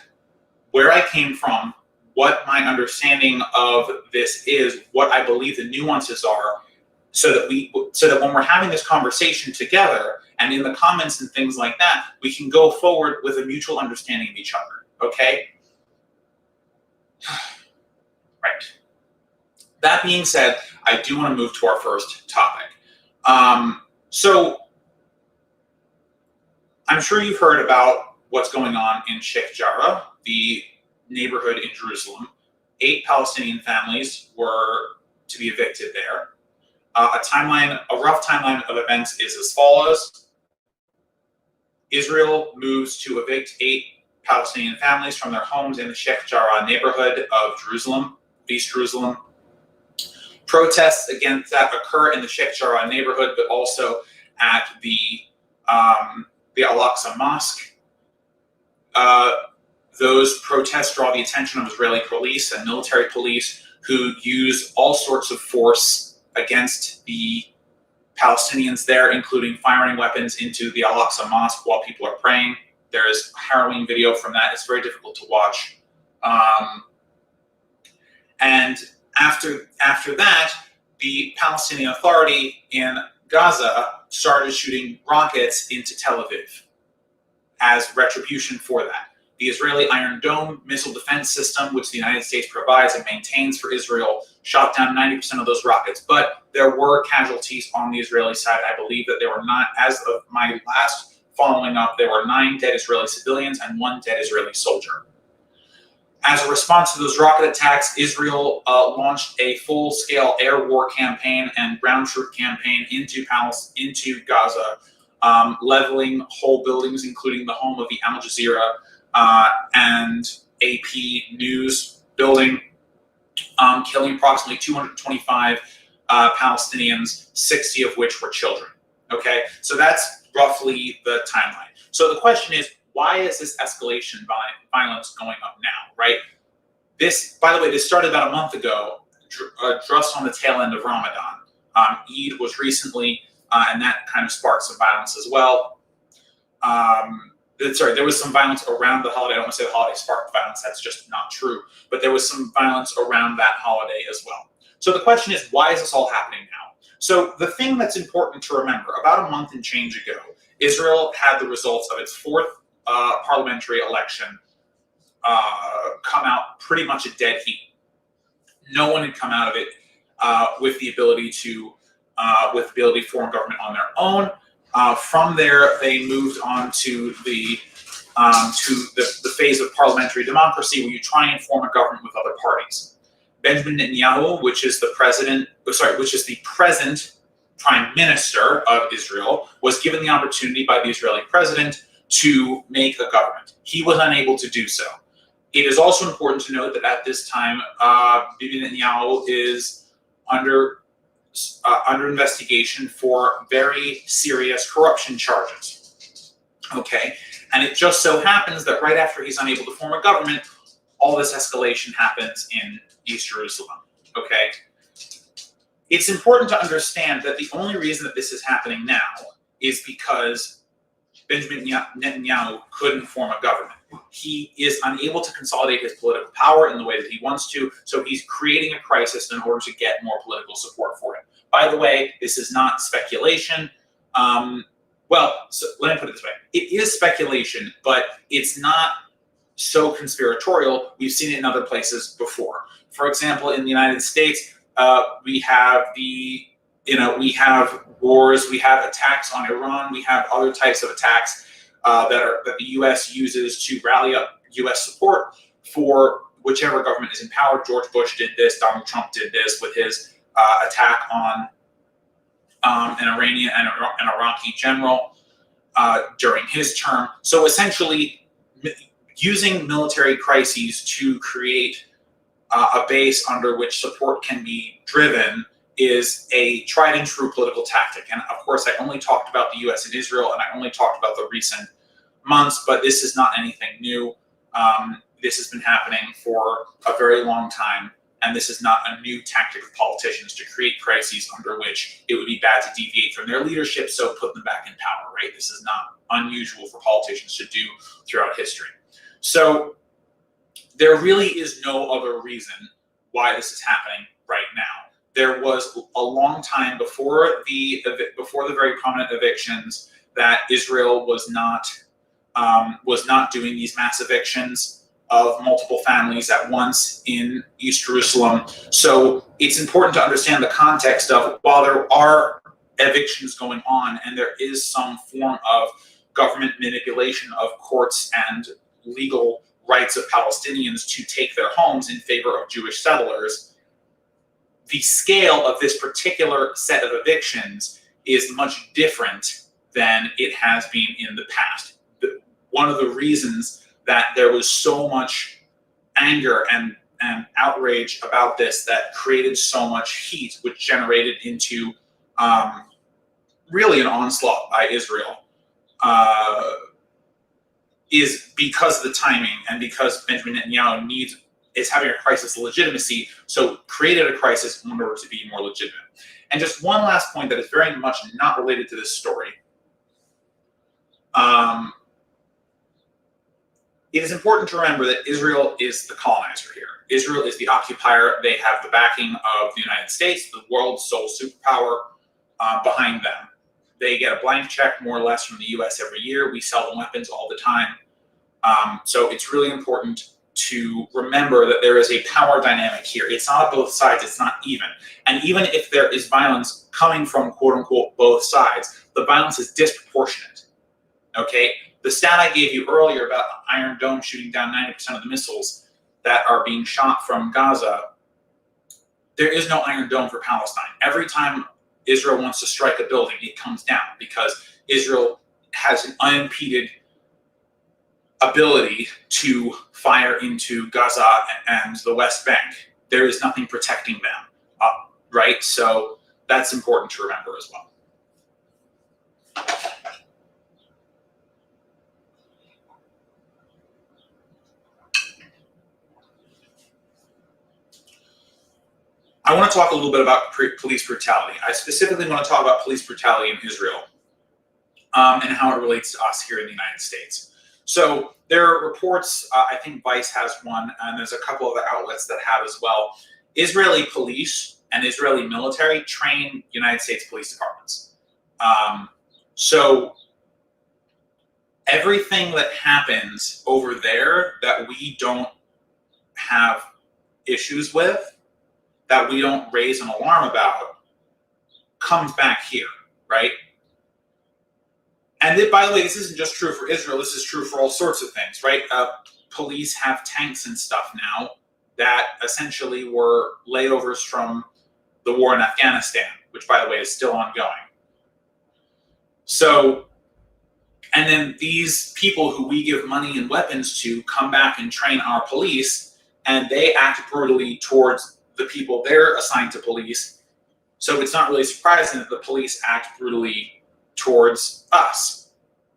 where I came from, what my understanding of this is, what I believe the nuances are, so that when we're having this conversation together and in the comments and things like that, we can go forward with a mutual understanding of each other, okay? Right. That being said, I do want to move to our first topic. So I'm sure you've heard about what's going on in Sheikh Jarrah, the neighborhood in Jerusalem. 8 Palestinian families were to be evicted there. A rough timeline of events is as follows. Israel moves to evict 8 Palestinian families from their homes in the Sheikh Jarrah neighborhood of Jerusalem, East Jerusalem. Protests against that occur in the Sheikh Jarrah neighborhood, but also at the Al-Aqsa Mosque. Those protests draw the attention of Israeli police and military police, who use all sorts of force against the Palestinians there, including firing weapons into the Al-Aqsa Mosque while people are praying. There is a harrowing video from that. It's very difficult to watch. And after that, the Palestinian Authority in Gaza started shooting rockets into Tel Aviv as retribution for that. The Israeli Iron Dome missile defense system, which the United States provides and maintains for Israel, shot down 90% of those rockets. But there were casualties on the Israeli side. I believe that there were not, as of my last following up, there were 9 dead Israeli civilians and 1 dead Israeli soldier. As a response to those rocket attacks, Israel launched a full-scale air war campaign and ground troop campaign into Gaza, leveling whole buildings, including the home of the Al Jazeera and AP News building, killing approximately 225 Palestinians, 60 of which were children. Okay, so that's roughly the timeline. So the question is, why is this escalation violence going up now, right? This, by the way, this started about a month ago, just on the tail end of Ramadan. Eid was recently, and that kind of sparked some violence as well. There was some violence around the holiday. I don't want to say the holiday sparked violence. That's just not true. But there was some violence around that holiday as well. So the question is, why is this all happening now? So the thing that's important to remember, about a month and change ago, Israel had the results of its 4th parliamentary election come out pretty much a dead heat. No one had come out of it with the ability to form government on their own. From there, they moved on to the phase of parliamentary democracy, where you try and form a government with other parties. Benjamin Netanyahu, which is the present prime minister of Israel, was given the opportunity by the Israeli president to make a government. He was unable to do so. It is also important to note that at this time, Bibi Netanyahu is under investigation for very serious corruption charges. Okay, and it just so happens that right after he's unable to form a government, all this escalation happens in East Jerusalem. Okay, it's important to understand that the only reason that this is happening now is because Benjamin Netanyahu couldn't form a government. He is unable to consolidate his political power in the way that he wants to, so he's creating a crisis in order to get more political support for it. By the way, this is not speculation. Well, so let me put it this way. It is speculation, but it's not so conspiratorial. We've seen it in other places before. For example, in the United States, we have we have wars, we have attacks on Iran, we have other types of attacks that the U.S. uses to rally up U.S. support for whichever government is in power. George Bush did this, Donald Trump did this with his attack on an Iranian and an Iraqi general during his term. So essentially, using military crises to create a base under which support can be driven is a tried and true political tactic. And of course, I only talked about the US and Israel, and I only talked about the recent months, but this is not anything new. This has been happening for a very long time, and this is not a new tactic of politicians to create crises under which it would be bad to deviate from their leadership, so put them back in power, right? This is not unusual for politicians to do throughout history. So there really is no other reason why this is happening right now. There was a long time before the very prominent evictions that Israel was not doing these mass evictions of multiple families at once in East Jerusalem. So it's important to understand the context of, while there are evictions going on and there is some form of government manipulation of courts and legal rights of Palestinians to take their homes in favor of Jewish settlers, the scale of this particular set of evictions is much different than it has been in the past. One of the reasons that there was so much anger and outrage about this that created so much heat, which generated into really an onslaught by Israel, is because of the timing and because Benjamin Netanyahu is having a crisis of legitimacy, so created a crisis in order to be more legitimate. And just one last point that is very much not related to this story. It is important to remember that Israel is the colonizer here. Israel is the occupier. They have the backing of the United States, the world's sole superpower, behind them. They get a blank check, more or less, from the U.S. every year. We sell them weapons all the time. So it's really important to remember that there is a power dynamic here. It's not both sides. It's not even. And even if there is violence coming from, quote unquote, both sides, the violence is disproportionate. Okay? The stat I gave you earlier about Iron Dome shooting down 90% of the missiles that are being shot from Gaza, there is no Iron Dome for Palestine. Every time Israel wants to strike a building, it comes down because Israel has an unimpeded ability to fire into Gaza and the West Bank. There is nothing protecting them, right? So that's important to remember as well. I want to talk a little bit about police brutality. I specifically want to talk about police brutality in Israel and how it relates to us here in the United States. So there are reports, I think Vice has one, and there's a couple other outlets that have as well. Israeli police and Israeli military train United States police departments. So everything that happens over there that we don't have issues with, that we don't raise an alarm about, comes back here, right? And by the way, this isn't just true for Israel, this is true for all sorts of things, right? Police have tanks and stuff now that essentially were layovers from the war in Afghanistan, which, by the way, is still ongoing. So, and then these people who we give money and weapons to come back and train our police, and they act brutally towards the people they're assigned to police. So it's not really surprising that the police act brutally towards us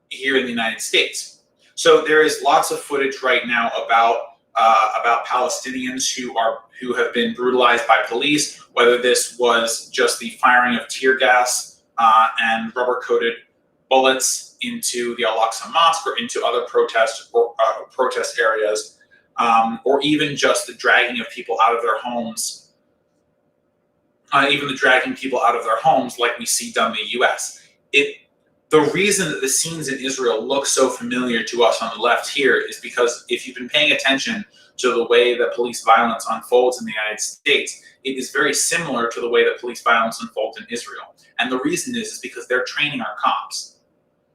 here in the United States. So there is lots of footage right now about about Palestinians who have been brutalized by police, whether this was just the firing of tear gas and rubber-coated bullets into the Al-Aqsa Mosque or into other protest areas, or even just the dragging of people out of their homes, even the dragging people out of their homes like we see done in the U.S. The reason that the scenes in Israel look so familiar to us on the left here is because if you've been paying attention to the way that police violence unfolds in the United States, it is very similar to the way that police violence unfolds in Israel. And the reason is because they're training our cops.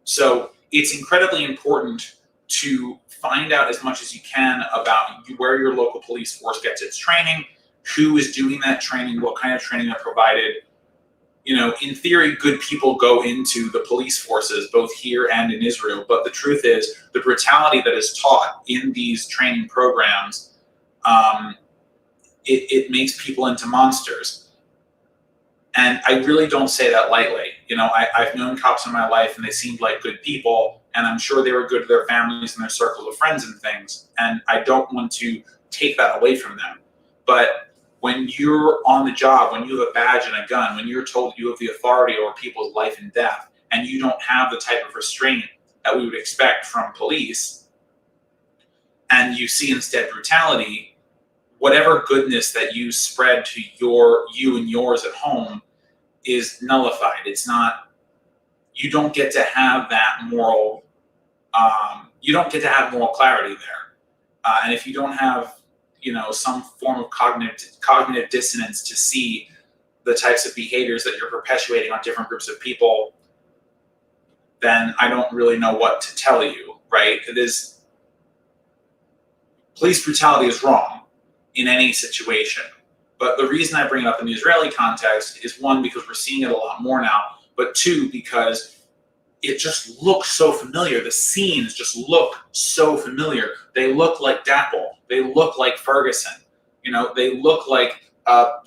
So it's incredibly important to find out as much as you can about where your local police force gets its training, who is doing that training, what kind of training they're provided. You know, in theory, good people go into the police forces, both here and in Israel. But the truth is, the brutality that is taught in these training programs, it makes people into monsters. And I really don't say that lightly. You know, I've known cops in my life, and they seemed like good people, and I'm sure they were good to their families and their circles of friends and things. And I don't want to take that away from them. But when you're on the job, when you have a badge and a gun, when you're told you have the authority over people's life and death, and you don't have the type of restraint that we would expect from police, and you see instead brutality, whatever goodness that you spread to you and yours at home is nullified. It's not, you don't get to have that moral, you don't get to have moral clarity there. And if you don't have, you know, some form of cognitive dissonance to see the types of behaviors that you're perpetuating on different groups of people, then I don't really know what to tell you, right? Police brutality is wrong in any situation. But the reason I bring it up in the Israeli context is, one, because we're seeing it a lot more now, but two, because it just looks so familiar. The scenes just look so familiar. They look like DAPL. They look like Ferguson. You know, they look like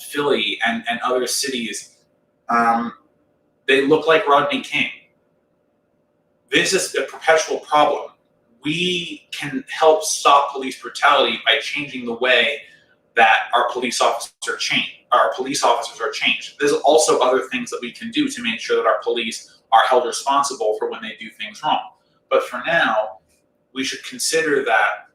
Philly and other cities. They look like Rodney King. This is a perpetual problem. We can help stop police brutality by changing the way that our police officers are changed. There's also other things that we can do to make sure that our police are held responsible for when they do things wrong. But for now, we should consider that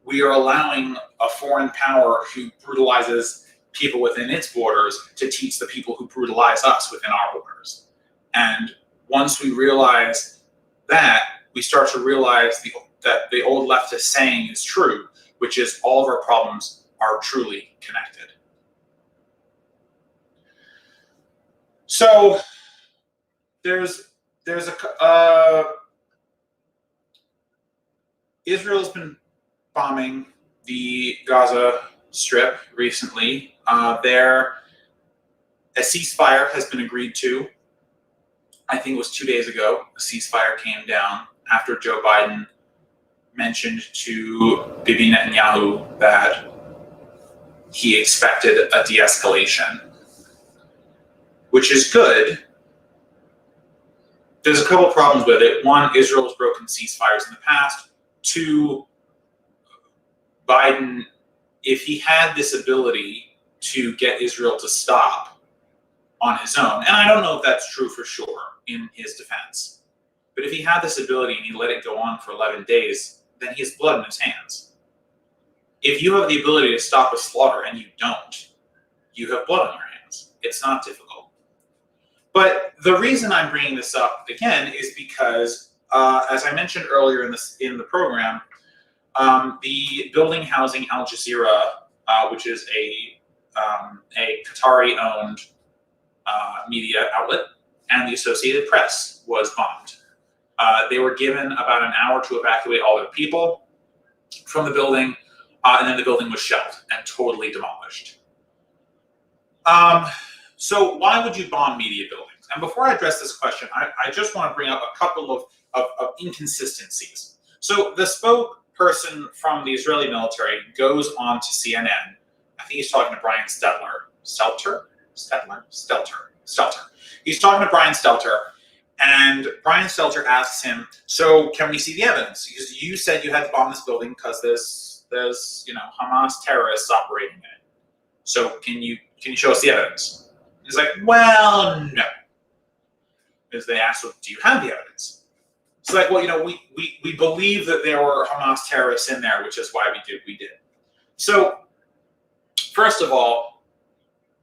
we are allowing a foreign power who brutalizes people within its borders to teach the people who brutalize us within our borders. And once we realize that, we start to realize that the old leftist saying is true, which is all of our problems are truly connected. So Israel's been bombing the Gaza Strip recently. A ceasefire has been agreed to. I think it was 2 days ago. A ceasefire came down after Joe Biden mentioned to Bibi Netanyahu that he expected a de-escalation, which is good. There's a couple problems with it. One, Israel has broken ceasefires in the past. Two, Biden, if he had this ability to get Israel to stop on his own, and I don't know if that's true for sure in his defense, but if he had this ability and he let it go on for 11 days, then he has blood in his hands. If you have the ability to stop a slaughter and you don't, you have blood on your hands. It's not difficult. But the reason I'm bringing this up again is because, as I mentioned earlier in the program, the building housing Al Jazeera, which is a Qatari-owned media outlet, and the Associated Press was bombed. They were given about an hour to evacuate all their people from the building, and then the building was shelled and totally demolished. So why would you bomb media buildings? And before I address this question, I just want to bring up a couple of inconsistencies. So the spokesperson from the Israeli military goes on to CNN. I think he's talking to Brian Stelter. He's talking to Brian Stelter, And Brian Stelter asks him, so can we see the evidence? Because you said you had to bomb this building because there's Hamas terrorists operating in it. So can you show us the evidence? He's like, well, no. Because they asked, well, do you have the evidence? It's like, well, we believe that there were Hamas terrorists in there, which is why we did what we did. So, first of all,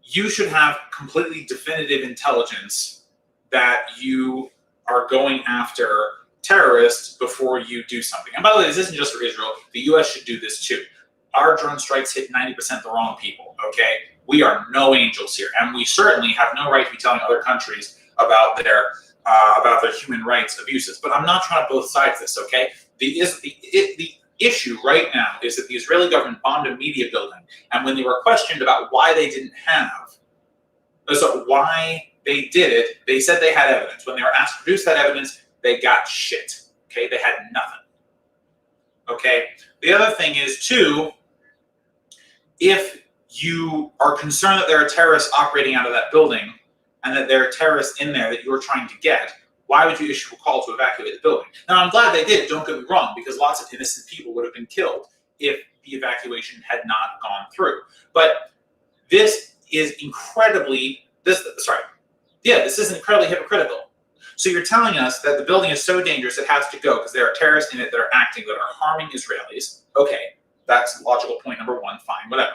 you should have completely definitive intelligence that you are going after terrorists before you do something. And by the way, this isn't just for Israel. The U.S. should do this too. Our drone strikes hit 90% the wrong people, okay? We are no angels here, and we certainly have no right to be telling other countries about their human rights abuses. But I'm not trying to both sides this, okay? The issue right now is that the Israeli government bombed a media building, and when they were questioned about why they did it, they said they had evidence. When they were asked to produce that evidence, they got shit, okay? They had nothing, okay? The other thing is, too, if you are concerned that there are terrorists operating out of that building and that there are terrorists in there that you're trying to get, why would you issue a call to evacuate the building? Now, I'm glad they did, don't get me wrong, because lots of innocent people would have been killed if the evacuation had not gone through. But this is incredibly hypocritical. So you're telling us that the building is so dangerous it has to go because there are terrorists in it that are acting, that are harming Israelis. Okay, that's logical point number one, fine, whatever.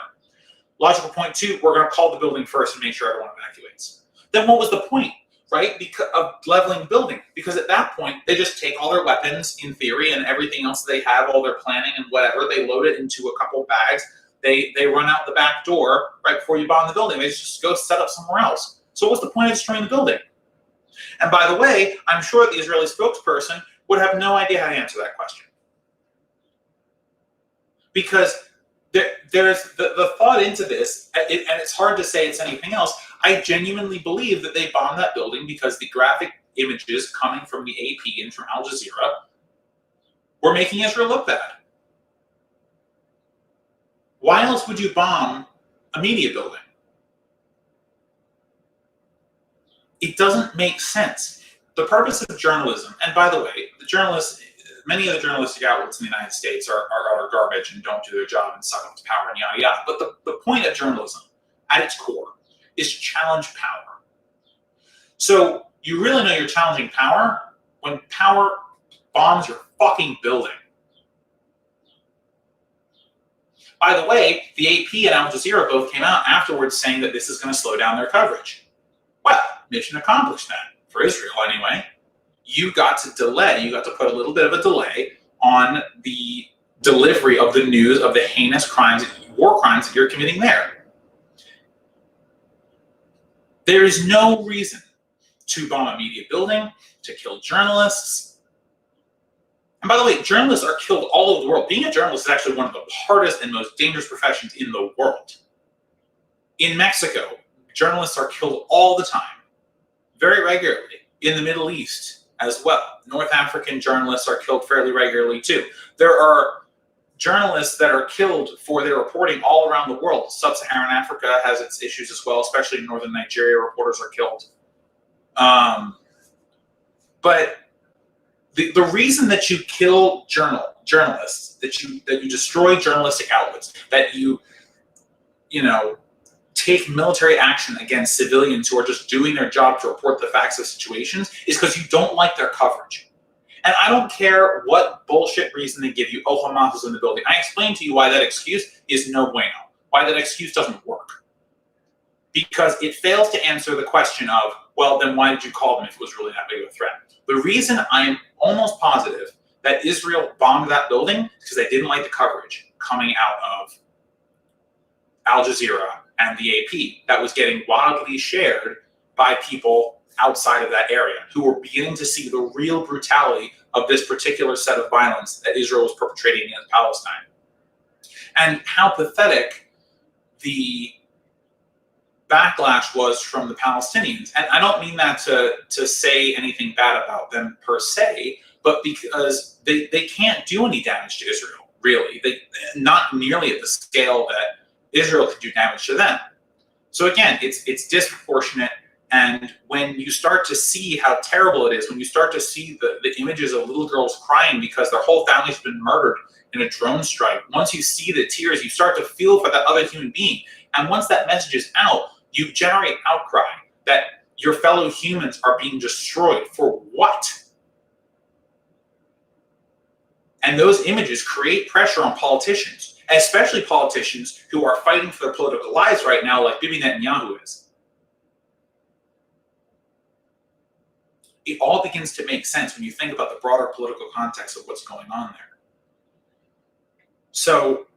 Logical point two, we're going to call the building first and make sure everyone evacuates. Then what was the point, right, of leveling the building? Because at that point, they just take all their weapons, in theory, and everything else they have, all their planning and whatever, they load it into a couple bags, they run out the back door right before you bomb the building. They just go set up somewhere else. So what's the point of destroying the building? And by the way, I'm sure the Israeli spokesperson would have no idea how to answer that question. Because there's the thought into this, and it's hard to say it's anything else. I genuinely believe that they bombed that building because the graphic images coming from the AP and from Al Jazeera were making Israel look bad. Why else would you bomb a media building? It doesn't make sense. The purpose of journalism, and by the way, many of the journalistic outlets in the United States are utter garbage and don't do their job and suck up to power and yada yada. But the point of journalism, at its core, is to challenge power. So you really know you're challenging power when power bombs your fucking building. By the way, the AP and Al Jazeera both came out afterwards saying that this is going to slow down their coverage. Well, mission accomplished then, for Israel anyway. You got to put a little bit of a delay on the delivery of the news of the heinous crimes, war crimes that you're committing there. There is no reason to bomb a media building, to kill journalists. And by the way, journalists are killed all over the world. Being a journalist is actually one of the hardest and most dangerous professions in the world. In Mexico, journalists are killed all the time, very regularly. In the Middle East as well. North African journalists are killed fairly regularly too. There are journalists that are killed for their reporting all around the world. Sub-Saharan Africa has its issues as well, especially in northern Nigeria, reporters are killed. But the reason that you kill journalists, that you destroy journalistic outlets, that you take military action against civilians who are just doing their job to report the facts of situations, is because you don't like their coverage. And I don't care what bullshit reason they give you, oh, Hamas is in the building. I explained to you why that excuse is no bueno, why that excuse doesn't work. Because it fails to answer the question of, well, then why did you call them if it was really that big of a threat? The reason I'm almost positive that Israel bombed that building is because they didn't like the coverage coming out of Al Jazeera and the AP that was getting wildly shared by people outside of that area who were beginning to see the real brutality of this particular set of violence that Israel was perpetrating against Palestine. And how pathetic the backlash was from the Palestinians. And I don't mean that to say anything bad about them per se, but because they can't do any damage to Israel, really. Not nearly at the scale that Israel could do damage to them. So again, it's disproportionate. And when you start to see how terrible it is, when you start to see the images of little girls crying because their whole family's been murdered in a drone strike, once you see the tears, you start to feel for that other human being. And once that message is out, you generate outcry that your fellow humans are being destroyed. For what? And those images create pressure on politicians, especially politicians who are fighting for their political lives right now, like Bibi Netanyahu is. It all begins to make sense when you think about the broader political context of what's going on there. So,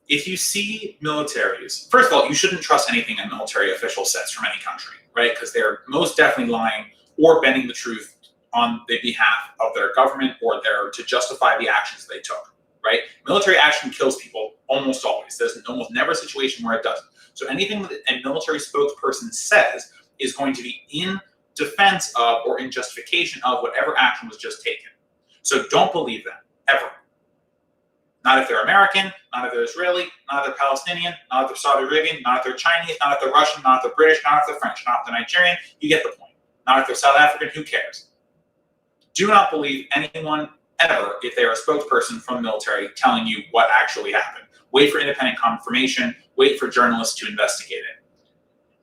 if you see militaries, first of all, you shouldn't trust anything a military official says from any country, right? Because they're most definitely lying or bending the truth on the behalf of their government or to justify the actions they took, right? Military action kills people almost always. There's almost never a situation where it doesn't. So anything that a military spokesperson says is going to be in defense of or in justification of whatever action was just taken. So don't believe them, ever. Not if they're American, not if they're Israeli, not if they're Palestinian, not if they're Saudi Arabian, not if they're Chinese, not if they're Russian, not if they're British, not if they're French, not if they're Nigerian. You get the point. Not if they're South African, who cares? Do not believe anyone ever if they're a spokesperson from the military telling you what actually happened. Wait for independent confirmation. Wait for journalists to investigate it.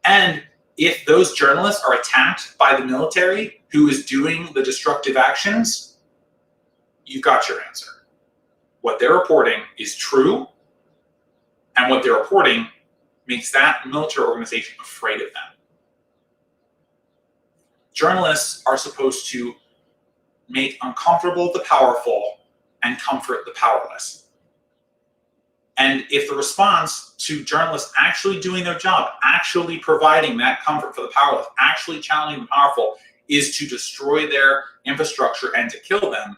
And if those journalists are attacked by the military who is doing the destructive actions, you've got your answer. What they're reporting is true, and what they're reporting makes that military organization afraid of them. Journalists are supposed to make uncomfortable the powerful and comfort the powerless. And if the response to journalists actually doing their job, actually providing that comfort for the powerless, actually challenging the powerful, is to destroy their infrastructure and to kill them,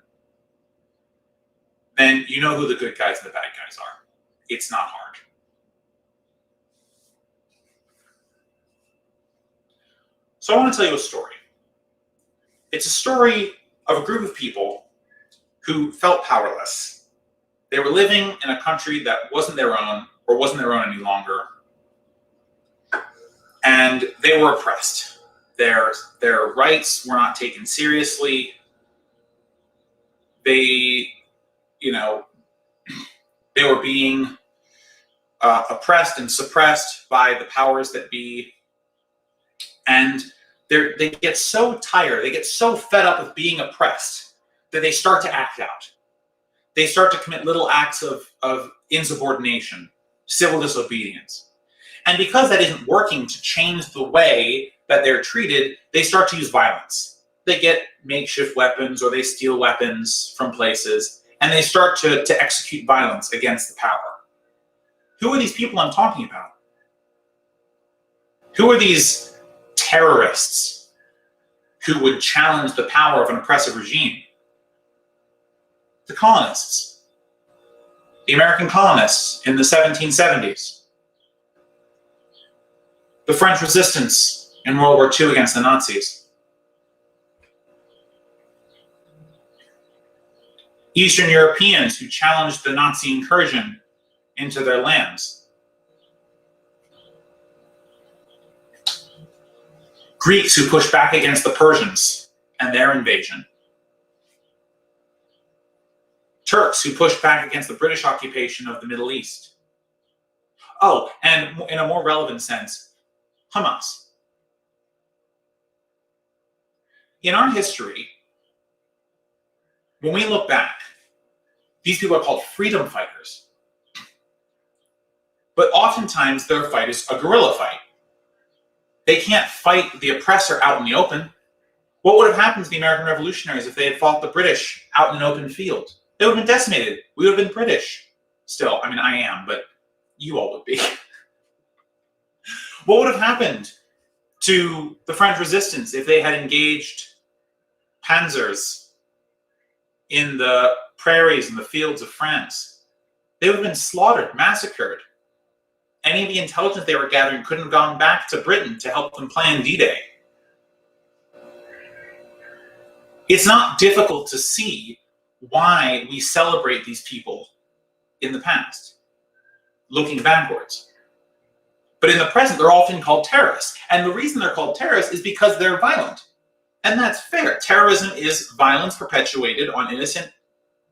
then you know who the good guys and the bad guys are. It's not hard. So I want to tell you a story. It's a story of a group of people who felt powerless. They were living in a country that wasn't their own, or wasn't their own any longer, and they were oppressed. Their rights were not taken seriously. They were being oppressed and suppressed by the powers that be, and they get so tired, they get so fed up of being oppressed that they start to act out. They start to commit little acts of insubordination, civil disobedience. And because that isn't working to change the way that they're treated, they start to use violence. They get makeshift weapons or they steal weapons from places, and they start to execute violence against the power. Who are these people I'm talking about? Who are these terrorists who would challenge the power of an oppressive regime? The colonists. The American colonists in the 1770s. The French resistance in World War II against the Nazis. Eastern Europeans who challenged the Nazi incursion into their lands. Greeks who pushed back against the Persians and their invasion. Turks who pushed back against the British occupation of the Middle East. Oh, and in a more relevant sense, Hamas. In our history, when we look back, these people are called freedom fighters. But oftentimes their fight is a guerrilla fight. They can't fight the oppressor out in the open. What would have happened to the American revolutionaries if they had fought the British out in an open field? They would have been decimated. We would have been British. Still, I mean, I am, but you all would be. What would have happened to the French resistance if they had engaged panzers in the prairies and the fields of France? They would have been slaughtered, massacred. Any of the intelligence they were gathering couldn't have gone back to Britain to help them plan D-Day. It's not difficult to see why we celebrate these people in the past, looking backwards. But in the present, they're often called terrorists. And the reason they're called terrorists is because they're violent. And that's fair. Terrorism is violence perpetuated on innocent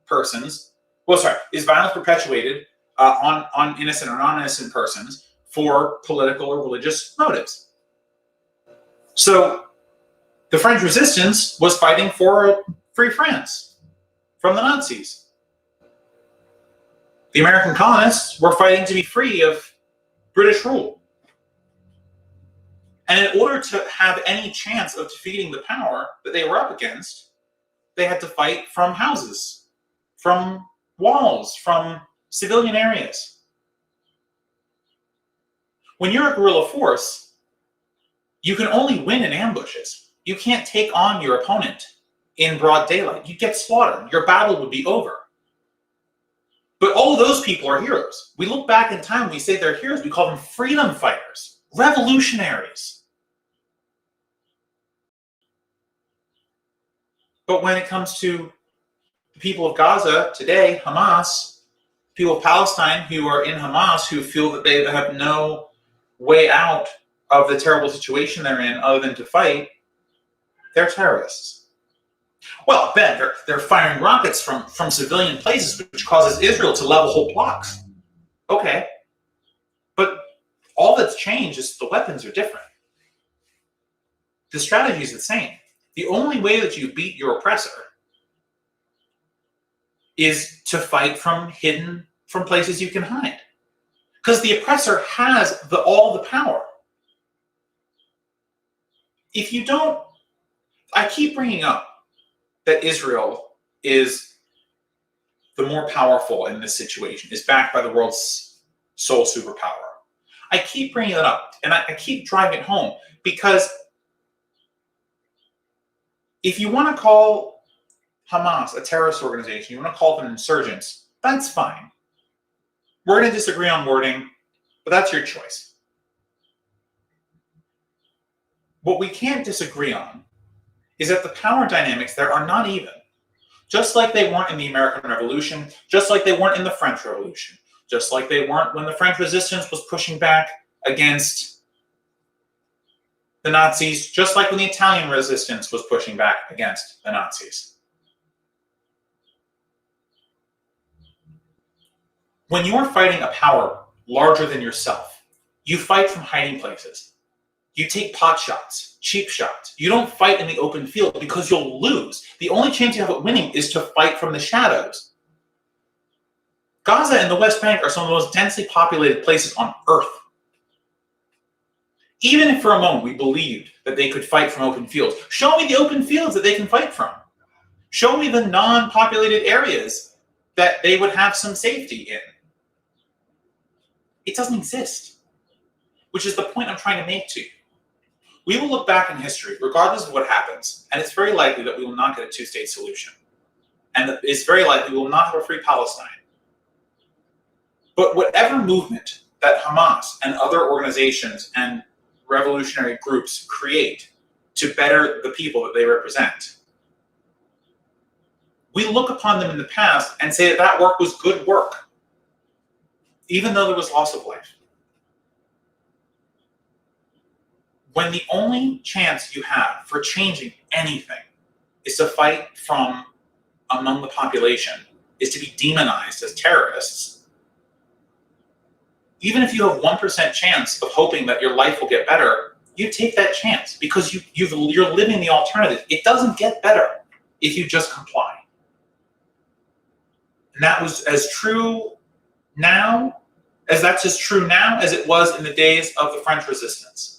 persons. Well, sorry, is violence perpetuated on innocent or non-innocent persons for political or religious motives. So the French resistance was fighting for free France from the Nazis. The American colonists were fighting to be free of British rule. And in order to have any chance of defeating the power that they were up against, they had to fight from houses, from walls, from civilian areas. When you're a guerrilla force, you can only win in ambushes. You can't take on your opponent in broad daylight. You'd get slaughtered. Your battle would be over. But all of those people are heroes. We look back in time, we say they're heroes. We call them freedom fighters, revolutionaries. But when it comes to the people of Gaza today, Hamas, people of Palestine who are in Hamas, who feel that they have no way out of the terrible situation they're in other than to fight, they're terrorists. Well, Ben, they're firing rockets from civilian places, which causes Israel to level whole blocks. Okay. But all that's changed is the weapons are different. The strategy is the same. The only way that you beat your oppressor is to fight from places you can hide. Because the oppressor has all the power. If you don't, I keep bringing up that Israel is the more powerful in this situation, is backed by the world's sole superpower. I keep bringing it up, and I keep driving it home, because if you want to call Hamas a terrorist organization, you want to call them insurgents, that's fine. We're going to disagree on wording, but that's your choice. What we can't disagree on is that the power dynamics there are not even. Just like they weren't in the American Revolution, just like they weren't in the French Revolution, just like they weren't when the French resistance was pushing back against the Nazis, just like when the Italian resistance was pushing back against the Nazis. When you're fighting a power larger than yourself, you fight from hiding places. You take pot shots, cheap shots. You don't fight in the open field because you'll lose. The only chance you have of winning is to fight from the shadows. Gaza and the West Bank are some of the most densely populated places on Earth. Even if for a moment we believed that they could fight from open fields, show me the open fields that they can fight from. Show me the non-populated areas that they would have some safety in. It doesn't exist, which is the point I'm trying to make to you. We will look back in history, regardless of what happens, and it's very likely that we will not get a two-state solution. And it's very likely we will not have a free Palestine. But whatever movement that Hamas and other organizations and revolutionary groups create to better the people that they represent, we look upon them in the past and say that that work was good work, even though there was loss of life. When the only chance you have for changing anything is to fight from among the population, is to be demonized as terrorists, even if you have 1% chance of hoping that your life will get better, you take that chance because you're living the alternative. It doesn't get better if you just comply. And that was as true now, that's as true now as it was in the days of the French resistance.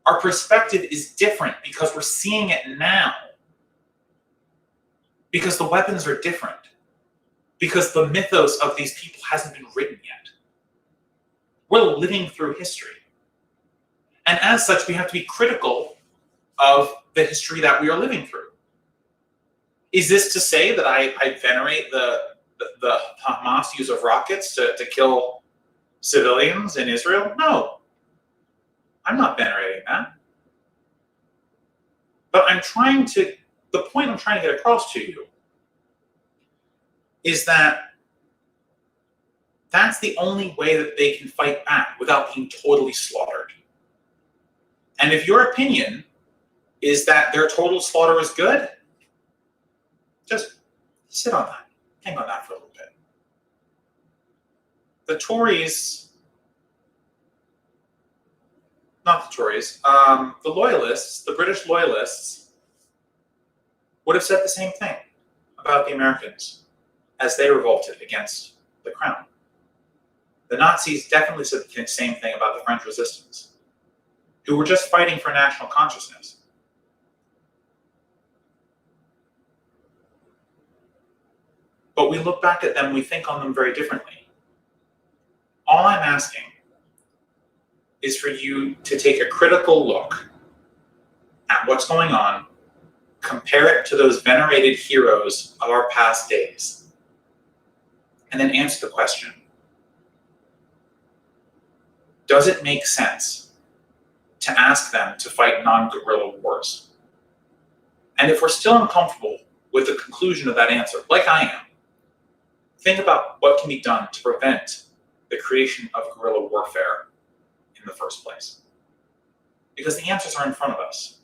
Our perspective is different because we're seeing it now. Because the weapons are different. Because the mythos of these people hasn't been written yet. We're living through history. And as such, we have to be critical of the history that we are living through. Is this to say that I venerate the Hamas use of rockets to kill civilians in Israel? No. I'm not venerating that. But the point I'm trying to get across to you is that That's the only way that they can fight back without being totally slaughtered. And if your opinion is that their total slaughter is good, just sit on that. Hang on that for a little bit. The Tories, not the Tories, the loyalists, the British loyalists, would have said the same thing about the Americans as they revolted against the crown. The Nazis definitely said the same thing about the French resistance, who were just fighting for national consciousness. But we look back at them, we think on them very differently. All I'm asking is for you to take a critical look at what's going on, compare it to those venerated heroes of our past days, and then answer the question, does it make sense to ask them to fight non-guerrilla wars? And if we're still uncomfortable with the conclusion of that answer, like I am, think about what can be done to prevent the creation of guerrilla warfare in the first place. Because the answers are in front of us.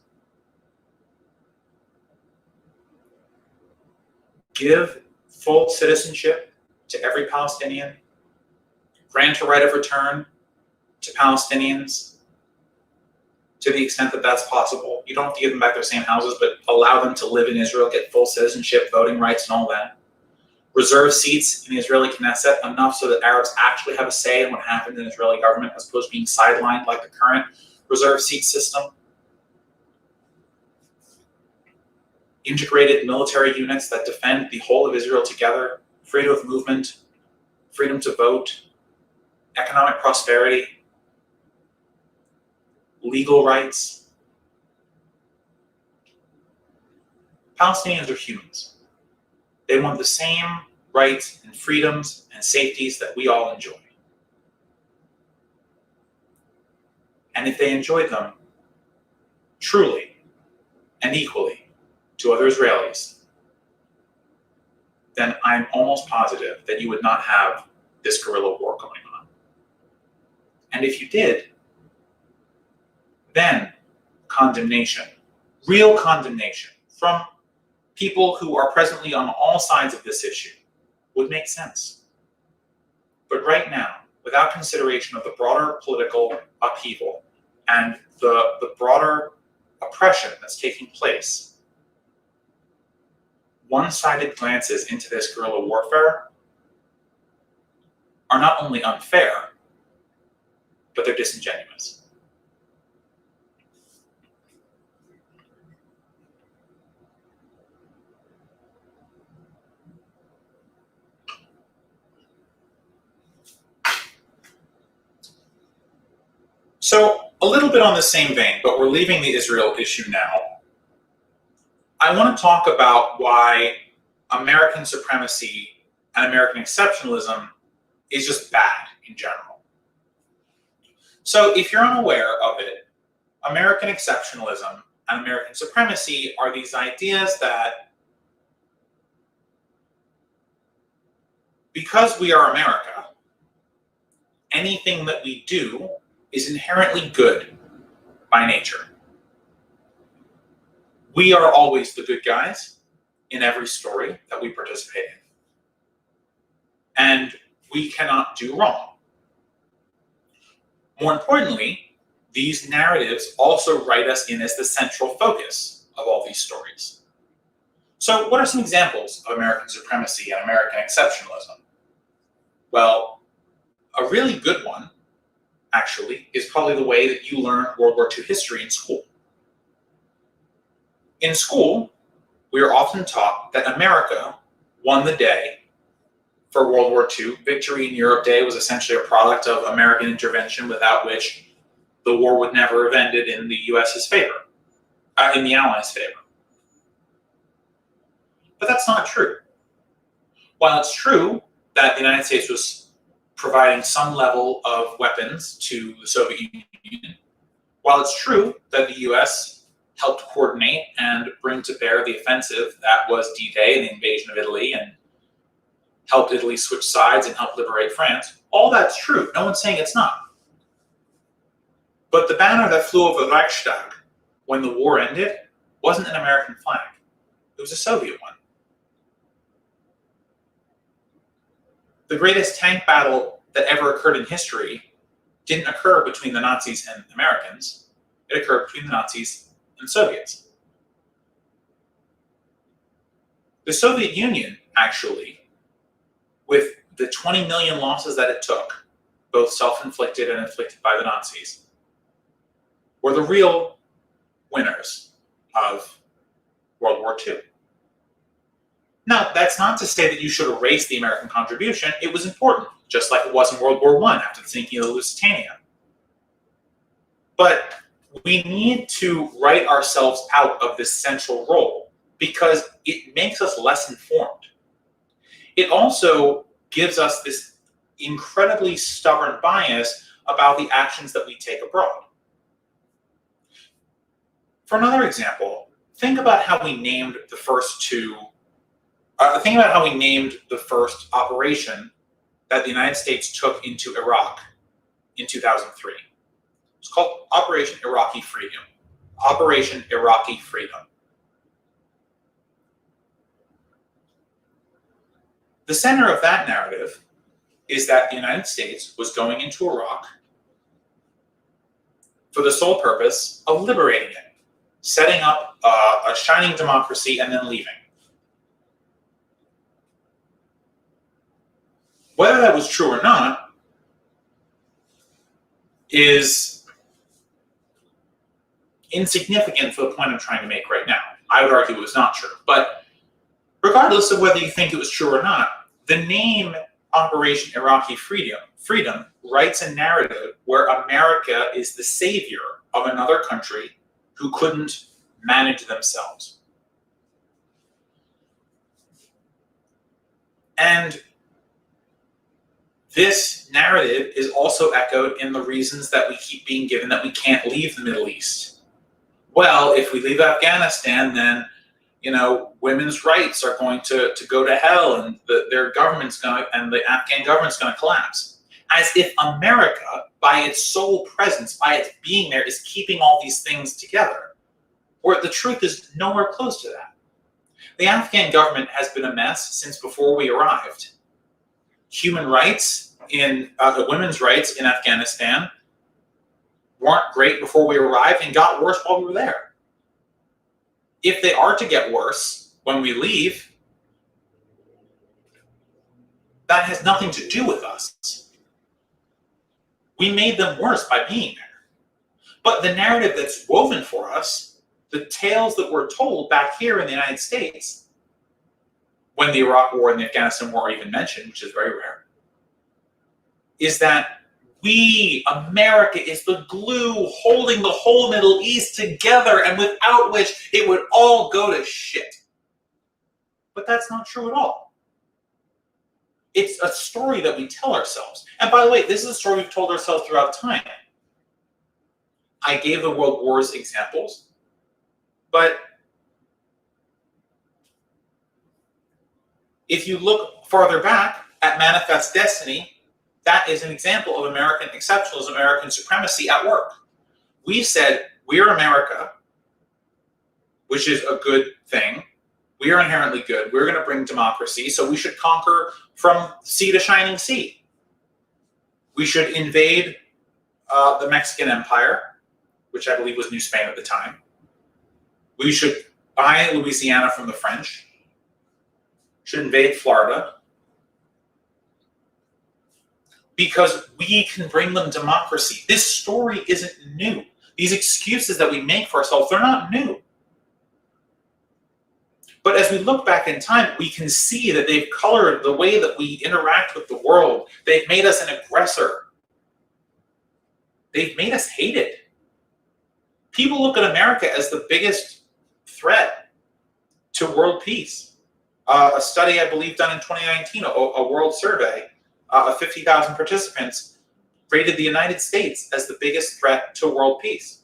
Give full citizenship to every Palestinian. Grant a right of return to Palestinians to the extent that that's possible. You don't have to give them back their same houses, but allow them to live in Israel, get full citizenship, voting rights, and all that. Reserve seats in the Israeli Knesset, enough so that Arabs actually have a say in what happens in the Israeli government, as opposed to being sidelined like the current reserve seat system. Integrated military units that defend the whole of Israel together, freedom of movement, freedom to vote, economic prosperity, legal rights. Palestinians are humans. They want the same rights and freedoms and safeties that we all enjoy. And if they enjoyed them truly and equally to other Israelis, then I'm almost positive that you would not have this guerrilla war going on. And if you did, then condemnation, real condemnation from people who are presently on all sides of this issue would make sense. But right now, without consideration of the broader political upheaval and the broader oppression that's taking place, one-sided glances into this guerrilla warfare are not only unfair, but they're disingenuous. So, a little bit on the same vein, but we're leaving the Israel issue now. I want to talk about why American supremacy and American exceptionalism is just bad in general. So, if you're unaware of it, American exceptionalism and American supremacy are these ideas that because we are America, anything that we do is inherently good by nature. We are always the good guys in every story that we participate in. And we cannot do wrong. More importantly, these narratives also write us in as the central focus of all these stories. So what are some examples of American supremacy and American exceptionalism? Well, a really good one, actually, is probably the way that you learn World War II history in school. In school, we are often taught that America won the day for World War II. Victory in Europe Day was essentially a product of American intervention, without which the war would never have ended in the US's favor, in the Allies' favor. But that's not true. While it's true that the United States was providing some level of weapons to the Soviet Union, while it's true that the US helped coordinate and bring to bear the offensive that was D-Day and the invasion of Italy and helped Italy switch sides and helped liberate France. All that's true. No one's saying it's not. But the banner that flew over the Reichstag when the war ended wasn't an American flag. It was a Soviet one. The greatest tank battle that ever occurred in history didn't occur between the Nazis and Americans. It occurred between the Nazis and Soviets. The Soviet Union, actually, with the 20 million losses that it took, both self-inflicted and inflicted by the Nazis, were the real winners of World War II. Now, that's not to say that you should erase the American contribution. It was important, just like it was in World War I after the sinking of the Lusitania. But we need to write ourselves out of this central role because it makes us less informed. It also gives us this incredibly stubborn bias about the actions that we take abroad. For another example, think about how we named the first two. Think about how we named the first operation that the United States took into Iraq in 2003. It's called Operation Iraqi Freedom. Operation Iraqi Freedom. The center of that narrative is that the United States was going into Iraq for the sole purpose of liberating it, setting up a shining democracy, and then leaving. Whether that was true or not is insignificant for the point I'm trying to make right now. I would argue it was not true. But regardless of whether you think it was true or not, the name Operation Iraqi Freedom writes a narrative where America is the savior of another country who couldn't manage themselves. And this narrative is also echoed in the reasons that we keep being given that we can't leave the Middle East. Well, if we leave Afghanistan, then women's rights are going to go to hell, and their government's going and the Afghan government's going to collapse. As if America, by its sole presence, by its being there, is keeping all these things together. Where the truth is nowhere close to that. The Afghan government has been a mess since before we arrived. Human rights women's rights in Afghanistan weren't great before we arrived and got worse while we were there. If they are to get worse when we leave, that has nothing to do with us. We made them worse by being there. But the narrative that's woven for us, the tales that we're told back here in the United States, when the Iraq War and the Afghanistan War are even mentioned, which is very rare, is that we, America, is the glue holding the whole Middle East together, and without which it would all go to shit. But that's not true at all. It's a story that we tell ourselves. And by the way, this is a story we've told ourselves throughout time. I gave the world wars examples, but if you look farther back at Manifest Destiny, that is an example of American exceptionalism, American supremacy at work. We said, we're America, which is a good thing. We are inherently good. We're going to bring democracy, so we should conquer from sea to shining sea. We should invade the Mexican Empire, which I believe was New Spain at the time. We should buy Louisiana from the French. Should invade Florida. Because we can bring them democracy. This story isn't new. These excuses that we make for ourselves, they're not new. But as we look back in time, we can see that they've colored the way that we interact with the world. They've made us an aggressor. They've made us hated. People look at America as the biggest threat to world peace. A study, I believe, done in 2019, a world survey of 50,000 participants, rated the United States as the biggest threat to world peace.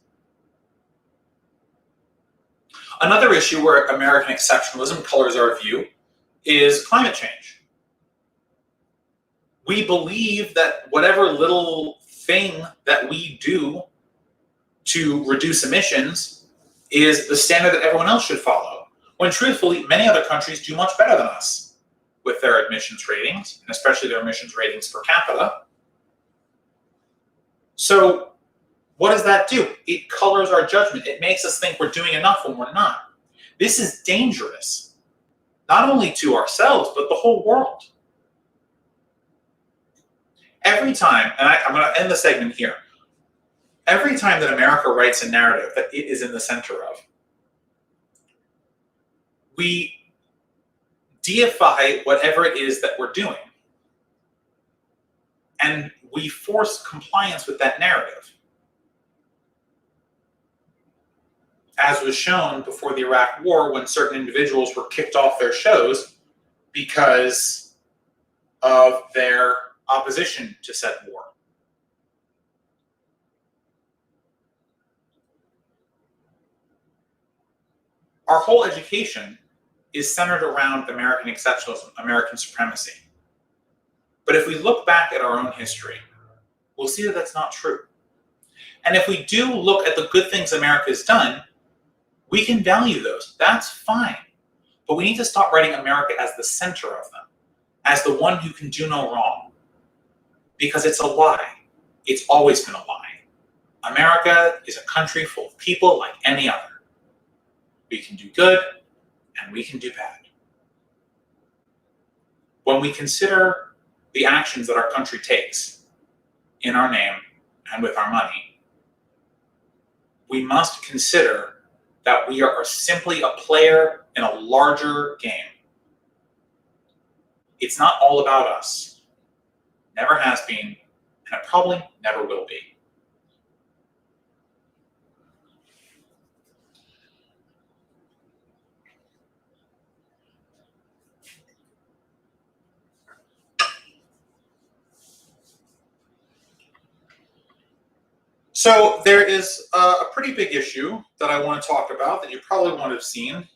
Another issue where American exceptionalism colors our view is climate change. We believe that whatever little thing that we do to reduce emissions is the standard that everyone else should follow, when truthfully, many other countries do much better than us with their emissions ratings, and especially their emissions ratings per capita. So what does that do? It colors our judgment. It makes us think we're doing enough when we're not. This is dangerous, not only to ourselves, but the whole world. Every time, and I'm going to end the segment here, every time that America writes a narrative that it is in the center of, we deify whatever it is that we're doing. And we force compliance with that narrative. As was shown before the Iraq War, when certain individuals were kicked off their shows because of their opposition to said war. Our whole education is centered around American exceptionalism, American supremacy. But if we look back at our own history, we'll see that that's not true. And if we do look at the good things America has done, we can value those. That's fine. But we need to stop writing America as the center of them, as the one who can do no wrong. Because it's a lie. It's always been a lie. America is a country full of people like any other. We can do good, and we can do bad. When we consider the actions that our country takes in our name and with our money, we must consider that we are simply a player in a larger game. It's not all about us. Never has been, and it probably never will be. So there is a pretty big issue that I want to talk about that you probably won't have seen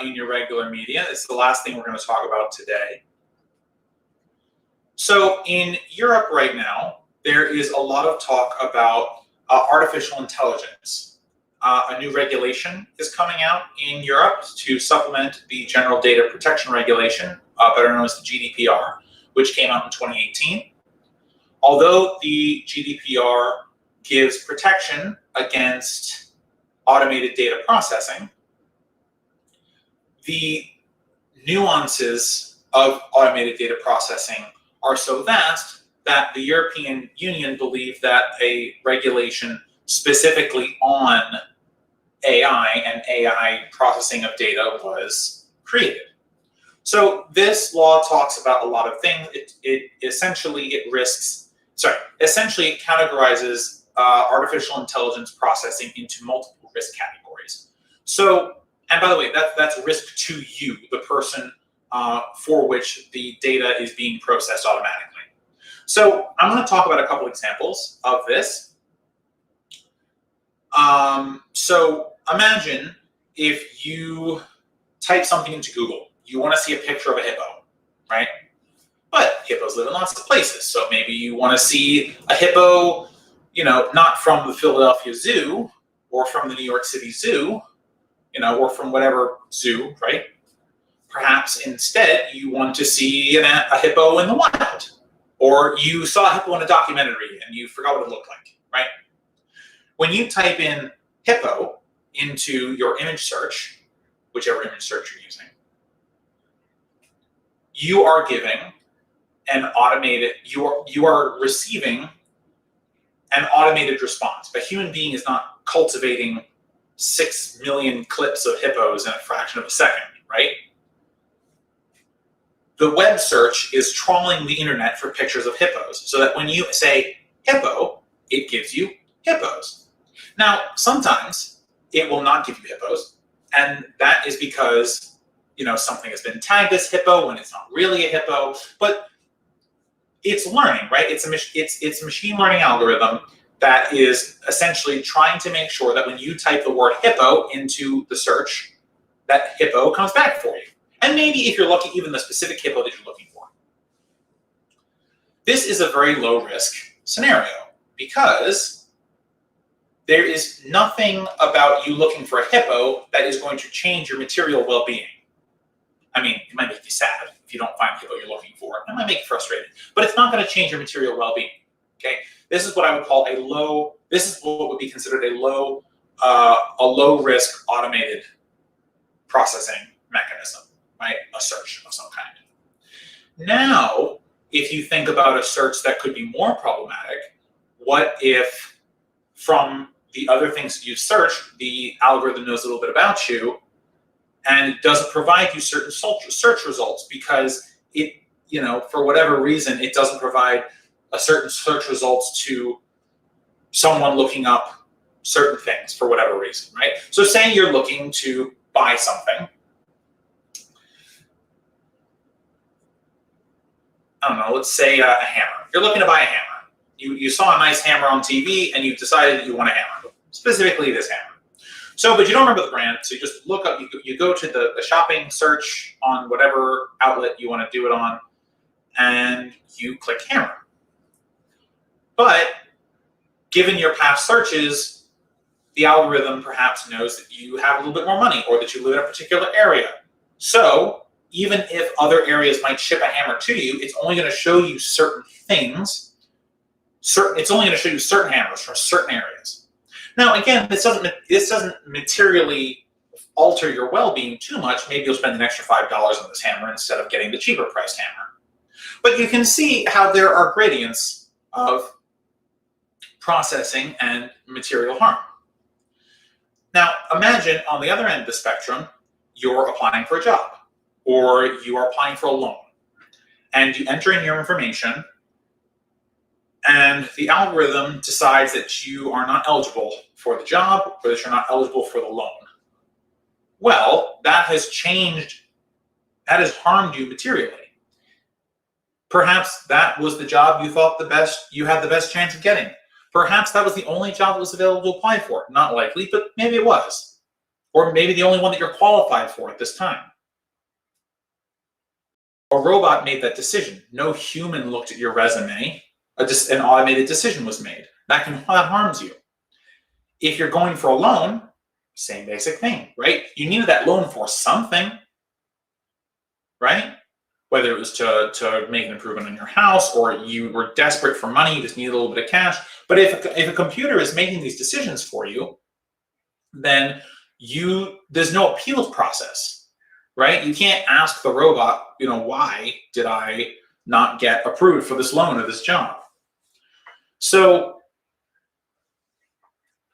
in your regular media. It's the last thing we're going to talk about today. So in Europe right now, there is a lot of talk about artificial intelligence. A new regulation is coming out in Europe to supplement the General Data Protection Regulation, better known as the GDPR, which came out in 2018. Although the GDPR gives protection against automated data processing, the nuances of automated data processing are so vast that the European Union believed that a regulation specifically on AI and AI processing of data was created. So this law talks about a lot of things. It essentially categorizes artificial intelligence processing into multiple risk categories. So, and by the way, that's a risk to you, the person for which the data is being processed automatically. So I'm going to talk about a couple examples of this. So imagine if you type something into Google. You want to see a picture of a hippo, right? But hippos live in lots of places. So maybe you want to see a hippo, not from the Philadelphia Zoo or from the New York City Zoo, or from whatever zoo, right? Perhaps instead you want to see a hippo in the wild, or you saw a hippo in a documentary and you forgot what it looked like, right? When you type in hippo into your image search, whichever image search you're using, you are giving an automated, you are receiving an automated response. A human being is not cultivating 6 million clips of hippos in a fraction of a second, right? The web search is trawling the internet for pictures of hippos, so that when you say hippo, it gives you hippos. Now, sometimes it will not give you hippos, and that is because something has been tagged as hippo when it's not really a hippo, but it's learning, right? It's a machine learning algorithm that is essentially trying to make sure that when you type the word hippo into the search, that hippo comes back for you. And maybe if you're lucky, even the specific hippo that you're looking for. this is a very low risk scenario because there is nothing about you looking for a hippo that is going to change your material well-being. I mean, it might make you sad if you don't find the hippo you're looking for. It might make you frustrated, but it's not going to change your material well-being. Okay, this is what I would call a low. This is what would be considered a low risk automated processing mechanism, right? A search of some kind. Now, if you think about a search that could be more problematic, what if from the other things you search, the algorithm knows a little bit about you and it doesn't provide you certain search results because it, for whatever reason, it doesn't provide a certain search results to someone looking up certain things for whatever reason, right? So say you're looking to buy something. I don't know, let's say a hammer. You're looking to buy a hammer. You saw a nice hammer on TV and you've decided that you want a hammer, specifically this hammer. So, but you don't remember the brand, so you just look up, you go to the shopping search on whatever outlet you want to do it on, and you click hammer. But given your past searches, the algorithm perhaps knows that you have a little bit more money or that you live in a particular area. So even if other areas might ship a hammer to you, it's only going to show you certain things. It's only going to show you certain hammers from certain areas. Now, again, this doesn't materially alter your well-being too much. Maybe you'll spend an extra $5 on this hammer instead of getting the cheaper priced hammer. But you can see how there are gradients of processing and material harm. Now, imagine on the other end of the spectrum, you're applying for a job or you are applying for a loan and you enter in your information and the algorithm decides that you are not eligible for the job or that you're not eligible for the loan. Well, that has harmed you materially. Perhaps that was the job you had the best chance of getting. Perhaps that was the only job that was available to apply for. Not likely, but maybe it was. Or maybe the only one that you're qualified for at this time. A robot made that decision. No human looked at your resume. An automated decision was made. That harms you. If you're going for a loan, same basic thing, right? You needed that loan for something, right? Whether it was to make an improvement in your house or you were desperate for money, you just needed a little bit of cash. But if a computer is making these decisions for you, then there's no appeals process, right? You can't ask the robot, why did I not get approved for this loan or this job? So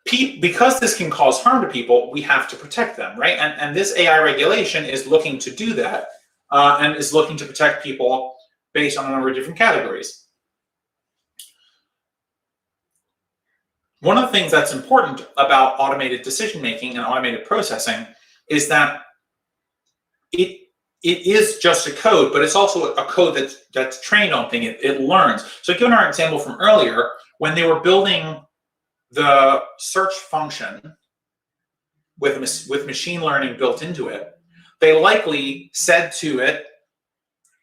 because this can cause harm to people, we have to protect them, right? And this AI regulation is looking to do that and is looking to protect people based on a number of different categories. One of the things that's important about automated decision-making and automated processing is that it is just a code, but it's also a code that's trained on things. It learns. So given our example from earlier, when they were building the search function with machine learning built into it, they likely said to it,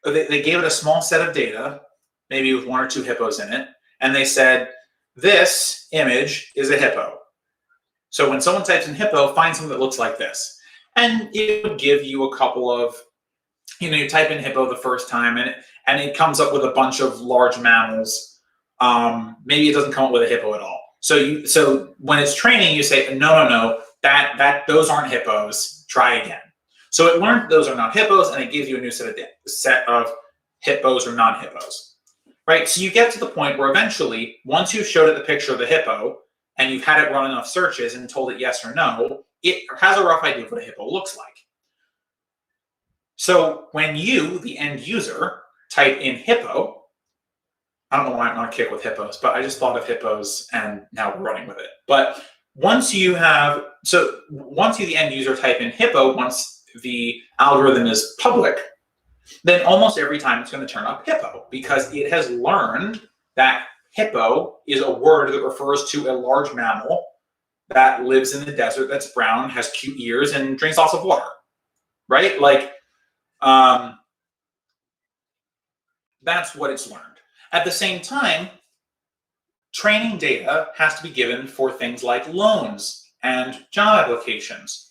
they gave it a small set of data, maybe with 1 or 2 hippos in it, and they said, this image is a hippo. So when someone types in hippo, find something that looks like this. And it would give you a couple of, you type in hippo the first time and it comes up with a bunch of large mammals. Maybe it doesn't come up with a hippo at all. So when it's training, you say, no, those aren't hippos, try again. So it learned those are not hippos and it gives you a new set of hippos or non-hippos, right? So you get to the point where eventually, once you've showed it the picture of the hippo and you've had it run enough searches and told it yes or no, it has a rough idea of what a hippo looks like. So when you, the end user, type in hippo, I don't know why I'm on a kick with hippos, but I just thought of hippos and now we're running with it. But once you, the end user, type in hippo, once the algorithm is public, then almost every time it's going to turn up hippo because it has learned that hippo is a word that refers to a large mammal that lives in the desert, that's brown, has cute ears, and drinks lots of water, right? That's what it's learned. At the same time, training data has to be given for things like loans and job applications.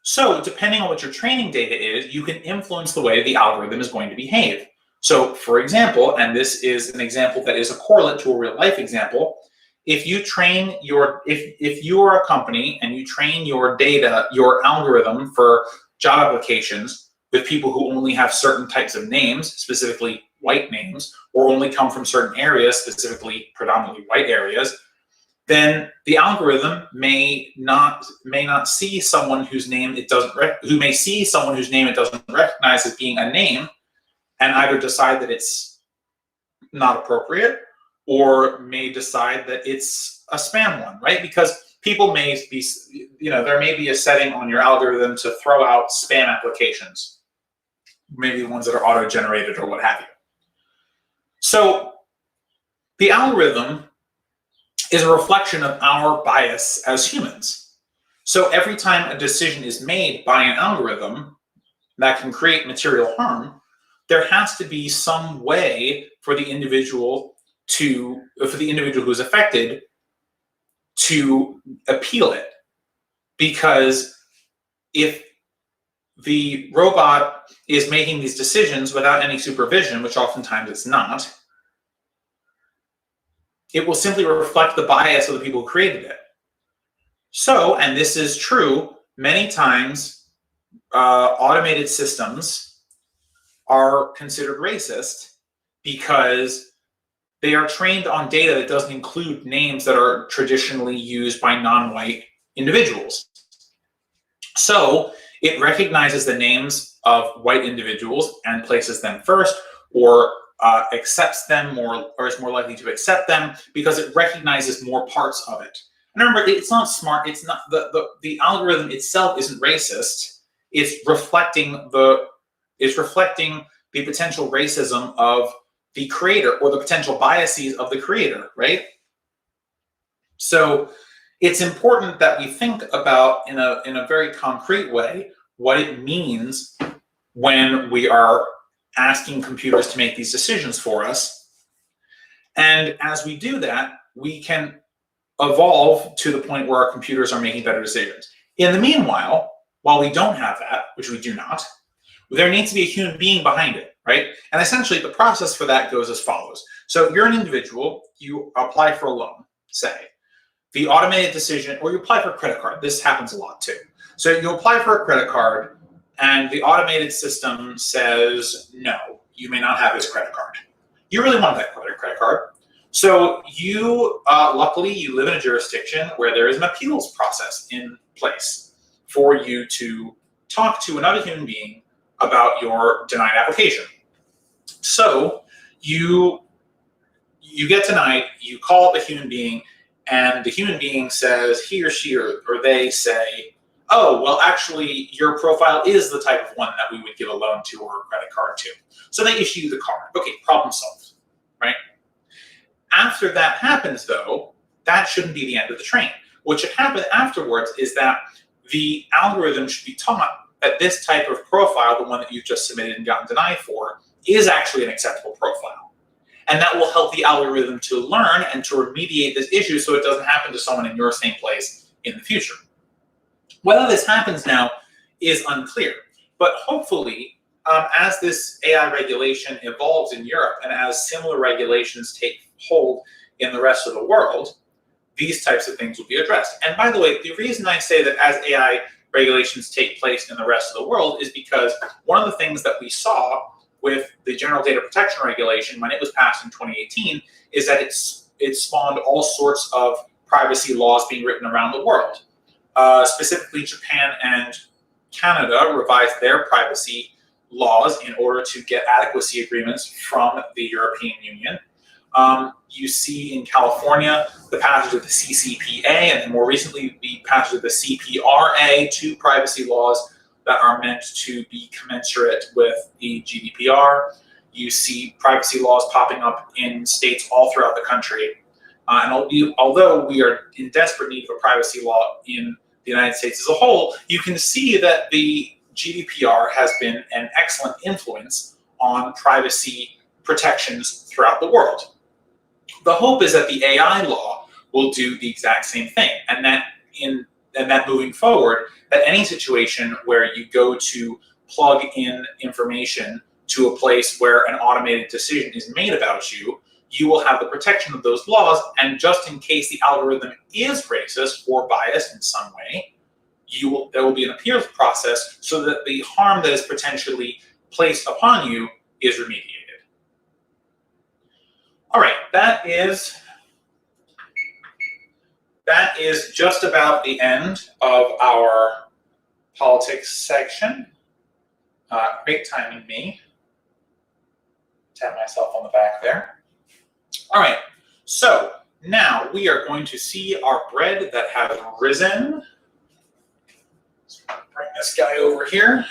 So depending on what your training data is, you can influence the way the algorithm is going to behave. So for example, and this is an example that is a correlate to a real life example, if you train if you are a company and you train your data, your algorithm for job applications with people who only have certain types of names, specifically white names, or only come from certain areas, specifically predominantly white areas, then the algorithm may not see someone whose name it doesn't recognize as being a name, and either decide that it's not appropriate, or may decide that it's a spam one, right? Because people may be, there may be a setting on your algorithm to throw out spam applications, maybe the ones that are auto-generated or what have you. So the algorithm is a reflection of our bias as humans. So every time a decision is made by an algorithm that can create material harm, there has to be some way for the individual who's affected to appeal it. Because if the robot is making these decisions without any supervision, which oftentimes it's not, it will simply reflect the bias of the people who created it. So, and this is true, many times automated systems are considered racist because they are trained on data that doesn't include names that are traditionally used by non-white individuals. So it recognizes the names of white individuals and places them first, or accepts them more, or is more likely to accept them because it recognizes more parts of it. And remember, it's not smart. It's not the algorithm itself isn't racist. It's reflecting the potential racism of the creator, or the potential biases of the creator, right? So it's important that we think about in a very concrete way what it means when we are asking computers to make these decisions for us. And as we do that, we can evolve to the point where our computers are making better decisions. In the meanwhile, while we don't have that, which we do not, there needs to be a human being behind it, right? And essentially the process for that goes as follows. So you're an individual, you apply for a loan, say. The automated decision, or you apply for a credit card. This happens a lot too. So you apply for a credit card, and the automated system says, no, you may not have this credit card. You really want that credit card. So you, luckily, you live in a jurisdiction where there is an appeals process in place for you to talk to another human being about your denied application. So you get denied, you call up a human being, and the human being says, he or she or they say, oh, well, actually, your profile is the type of one that we would give a loan to or a credit card to. So they issue you the card. Okay, problem solved, right? After that happens, though, that shouldn't be the end of the train. What should happen afterwards is that the algorithm should be taught that this type of profile, the one that you've just submitted and gotten denied for, is actually an acceptable profile. And that will help the algorithm to learn and to remediate this issue so it doesn't happen to someone in your same place in the future. Whether this happens now is unclear, but hopefully, as this AI regulation evolves in Europe and as similar regulations take hold in the rest of the world, these types of things will be addressed. And by the way, the reason I say that as AI regulations take place in the rest of the world is because one of the things that we saw with the General Data Protection Regulation when it was passed in 2018 is that it spawned all sorts of privacy laws being written around the world. Specifically, Japan and Canada revised their privacy laws in order to get adequacy agreements from the European Union. You see in California the passage of the CCPA, and then more recently the passage of the CPRA, two privacy laws that are meant to be commensurate with the GDPR. You see privacy laws popping up in states all throughout the country. And although we are in desperate need of a privacy law in the United States as a whole, you can see that the GDPR has been an excellent influence on privacy protections throughout the world. The hope is that the AI law will do the exact same thing, and that moving forward, that any situation where you go to plug in information to a place where an automated decision is made about you, you will have the protection of those laws, and just in case the algorithm is racist or biased in some way, there will be an appeals process so that the harm that is potentially placed upon you is remediated. All right, that is just about the end of our politics section. Great timing, me. Tap myself on the back there. All right, so now we are going to see our bread that has risen. Let's bring this guy over here.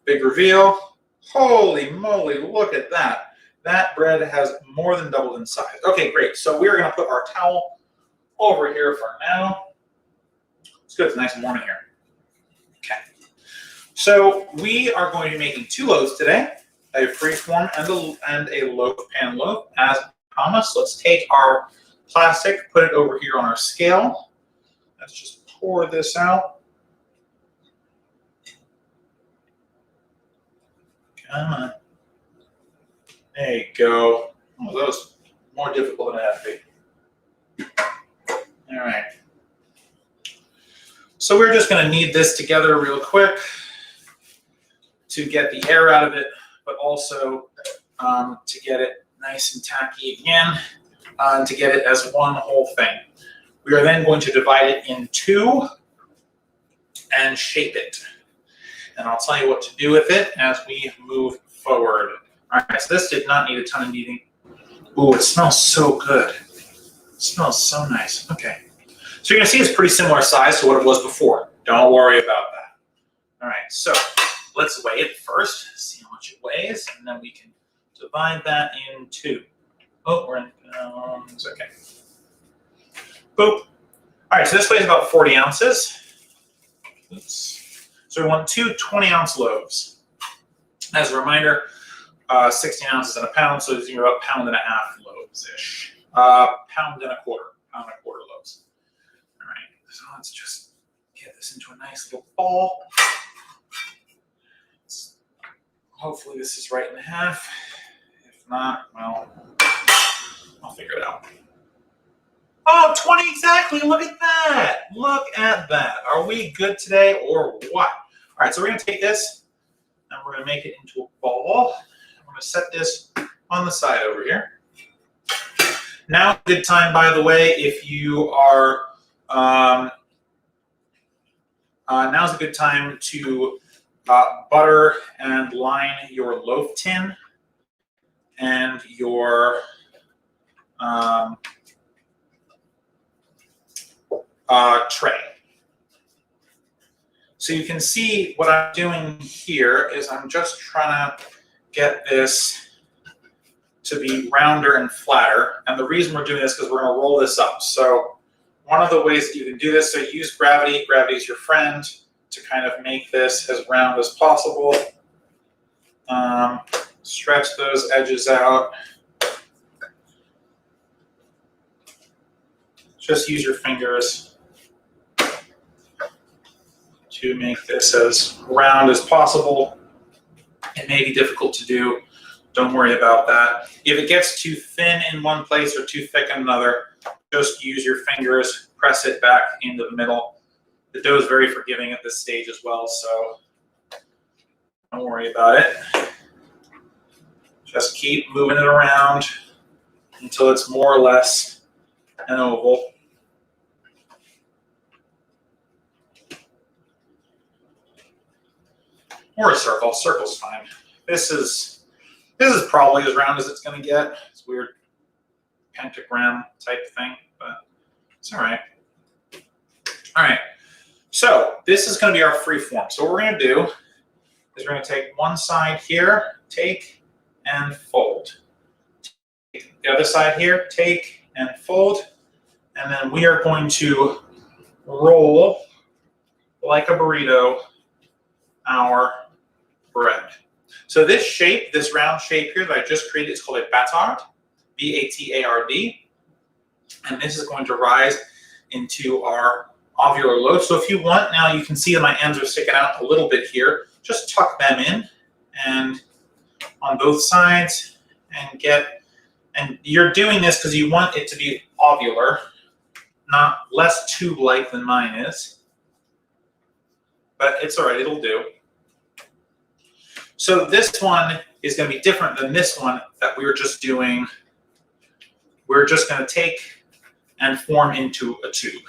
Big reveal. Holy moly, look at that. That bread has more than doubled in size. Okay, great. So we're going to put our towel over here for now. It's good. It's a nice morning here. Okay. So we are going to be making 2 loaves today, a freeform and a loaf pan loaf. As promised, let's take our plastic, put it over here on our scale. Let's just pour this out. Come on. There you go. Oh, that was more difficult than it had to be. All right. So we're just going to knead this together real quick to get the air out of it, but also to get it nice and tacky again, and to get it as one whole thing. We are then going to divide it in 2 and shape it. And I'll tell you what to do with it as we move forward. All right, so this did not need a ton of kneading. Ooh, it smells so good. It smells so nice. Okay. So you're gonna see it's pretty similar size to what it was before. Don't worry about that. All right, so let's weigh it first, see how much it weighs, and then we can divide that in 2. Oh, we're in pounds, okay. Boop. All right, so this weighs about 40 ounces. Oops. So we want 2 20-ounce loaves. As a reminder, 16 ounces in a pound, so you're about 1.5 pound loaves-ish. Pound and a quarter loaves. All right, so let's just get this into a nice little ball. Hopefully this is right in half. If not, well, I'll figure it out. Oh, 20 exactly, look at that. Look at that. Are we good today or what? All right, so we're gonna take this and we're gonna make it into a ball. I'm gonna set this on the side over here. Now, a good time, by the way, if you are, now's a good time to butter and line your loaf tin and your tray. So you can see what I'm doing here is I'm just trying to get this to be rounder and flatter. And the reason we're doing this is because we're going to roll this up. So one of the ways that you can do this, so use gravity. Gravity is your friend to kind of make this as round as possible. Stretch those edges out. Just use your fingers to make this as round as possible. It may be difficult to do. Don't worry about that. If it gets too thin in one place or too thick in another, just use your fingers, press it back into the middle. The dough is very forgiving at this stage as well, so don't worry about it. Just keep moving it around until it's more or less an oval. Or a circle. Circle's fine. This is probably as round as it's going to get. It's a weird pentagram type thing, but it's all right. All right. So this is going to be our free form. So what we're going to do is we're going to take one side here, take and fold. Take the other side here, take and fold, and then we are going to roll like a burrito our bread. So this shape, this round shape here that I just created is called a batard, B-A-T-A-R-D. And this is going to rise into our ovular loaf. So if you want, now you can see that my ends are sticking out a little bit here. Just tuck them in and on both sides and you're doing this because you want it to be ovular, not less tube-like than mine is. But it's all right, it'll do. So this one is going to be different than this one that we were just doing. We're just going to take and form into a tube.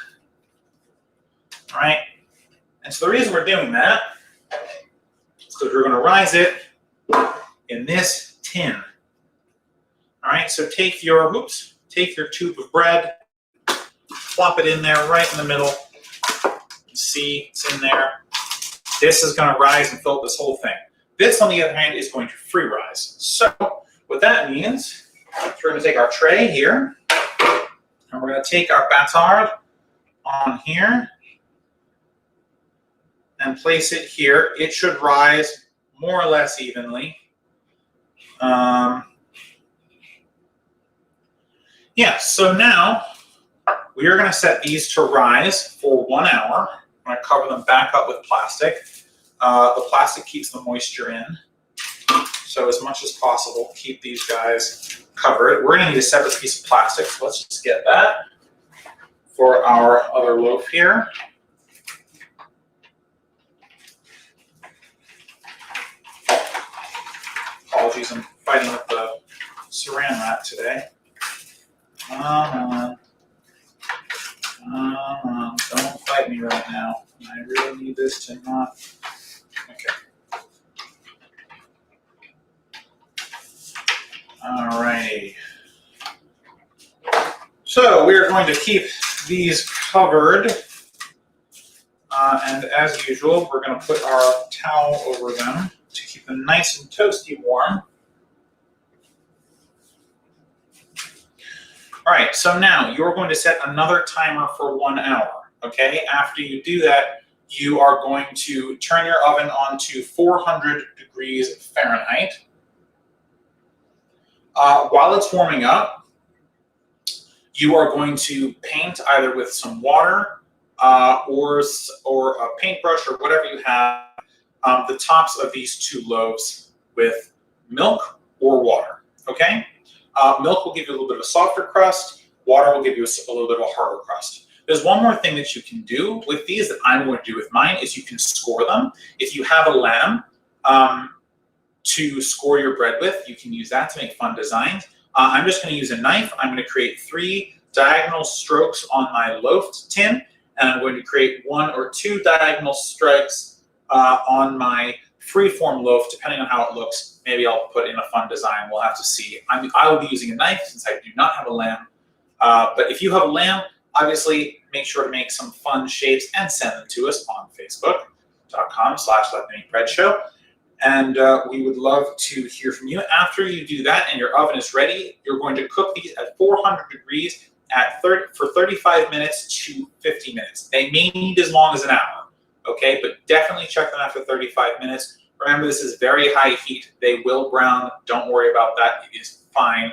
All right? And so the reason we're doing that is because we're going to rise it in this tin. All right, so take your tube of bread, plop it in there right in the middle. You see it's in there. This is going to rise and fill up this whole thing. This, on the other hand, is going to free rise. So what that means is we're going to take our tray here, and we're going to take our batard on here and place it here. It should rise more or less evenly. Yeah, so now we are going to set these to rise for 1 hour. I'm going to cover them back up with plastic. The plastic keeps the moisture in. So as much as possible, keep these guys covered. We're going to need a separate piece of plastic, so let's just get that for our other loaf here. Apologies, I'm fighting with the saran wrap today. Don't fight me right now. I really need this to not. Okay. All righty. So we are going to keep these covered. And as usual, we're going to put our towel over them to keep them nice and toasty warm. All right, so now you're going to set another timer for 1 hour, okay? After you do that, you are going to turn your oven on to 400 degrees Fahrenheit. While it's warming up, you are going to paint either with some water or a paintbrush or whatever you have the tops of these 2 loaves with milk or water, okay? Milk will give you a little bit of a softer crust. Water will give you a little bit of a harder crust. There's one more thing that you can do with these that I'm going to do with mine is you can score them. If you have a lamb to score your bread with, you can use that to make fun designs. I'm just going to use a knife. I'm going to create 3 diagonal strokes on my loaf tin, and I'm going to create 1 or 2 diagonal strikes on my freeform loaf, depending on how it looks. Maybe I'll put in a fun design. We'll have to see. I will be using a knife since I do not have a lamb. But if you have a lamb, obviously make sure to make some fun shapes and send them to us on Facebook.com/LetTheMakeBreadShow. And we would love to hear from you. After you do that and your oven is ready, you're going to cook these at 400 degrees for 35 minutes to 50 minutes. They may need as long as an hour, okay? But definitely check them after 35 minutes. Remember, this is very high heat. They will brown. Don't worry about that. It is fine.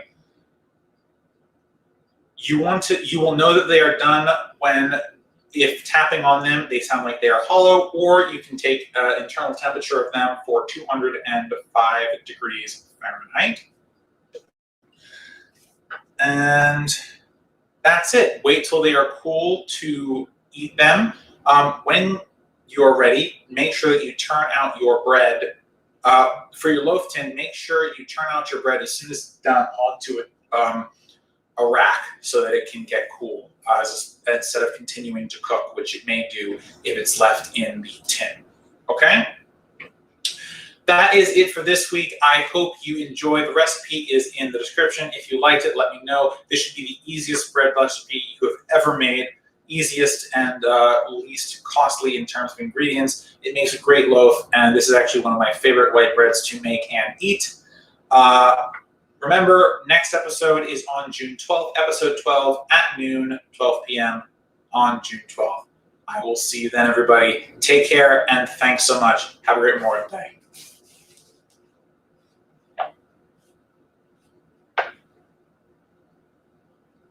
You will know that they are done if tapping on them, they sound like they are hollow, or you can take internal temperature of them for 205 degrees Fahrenheit. And that's it. Wait till they are cool to eat them. When you're ready, make sure that you turn out your bread. For your loaf tin, make sure you turn out your bread as soon as it's done onto a rack so that it can get cool instead of continuing to cook, which it may do if it's left in the tin. Okay? That is it for this week. I hope you enjoy. The recipe is in the description. If you liked it, let me know. This should be the easiest bread recipe you have ever made. Easiest and least costly in terms of ingredients. It makes a great loaf, and this is actually one of my favorite white breads to make and eat. Remember, next episode is on June 12th, episode 12 at noon, 12 p.m. on June 12th. I will see you then, everybody. Take care, and thanks so much. Have a great Memorial Day.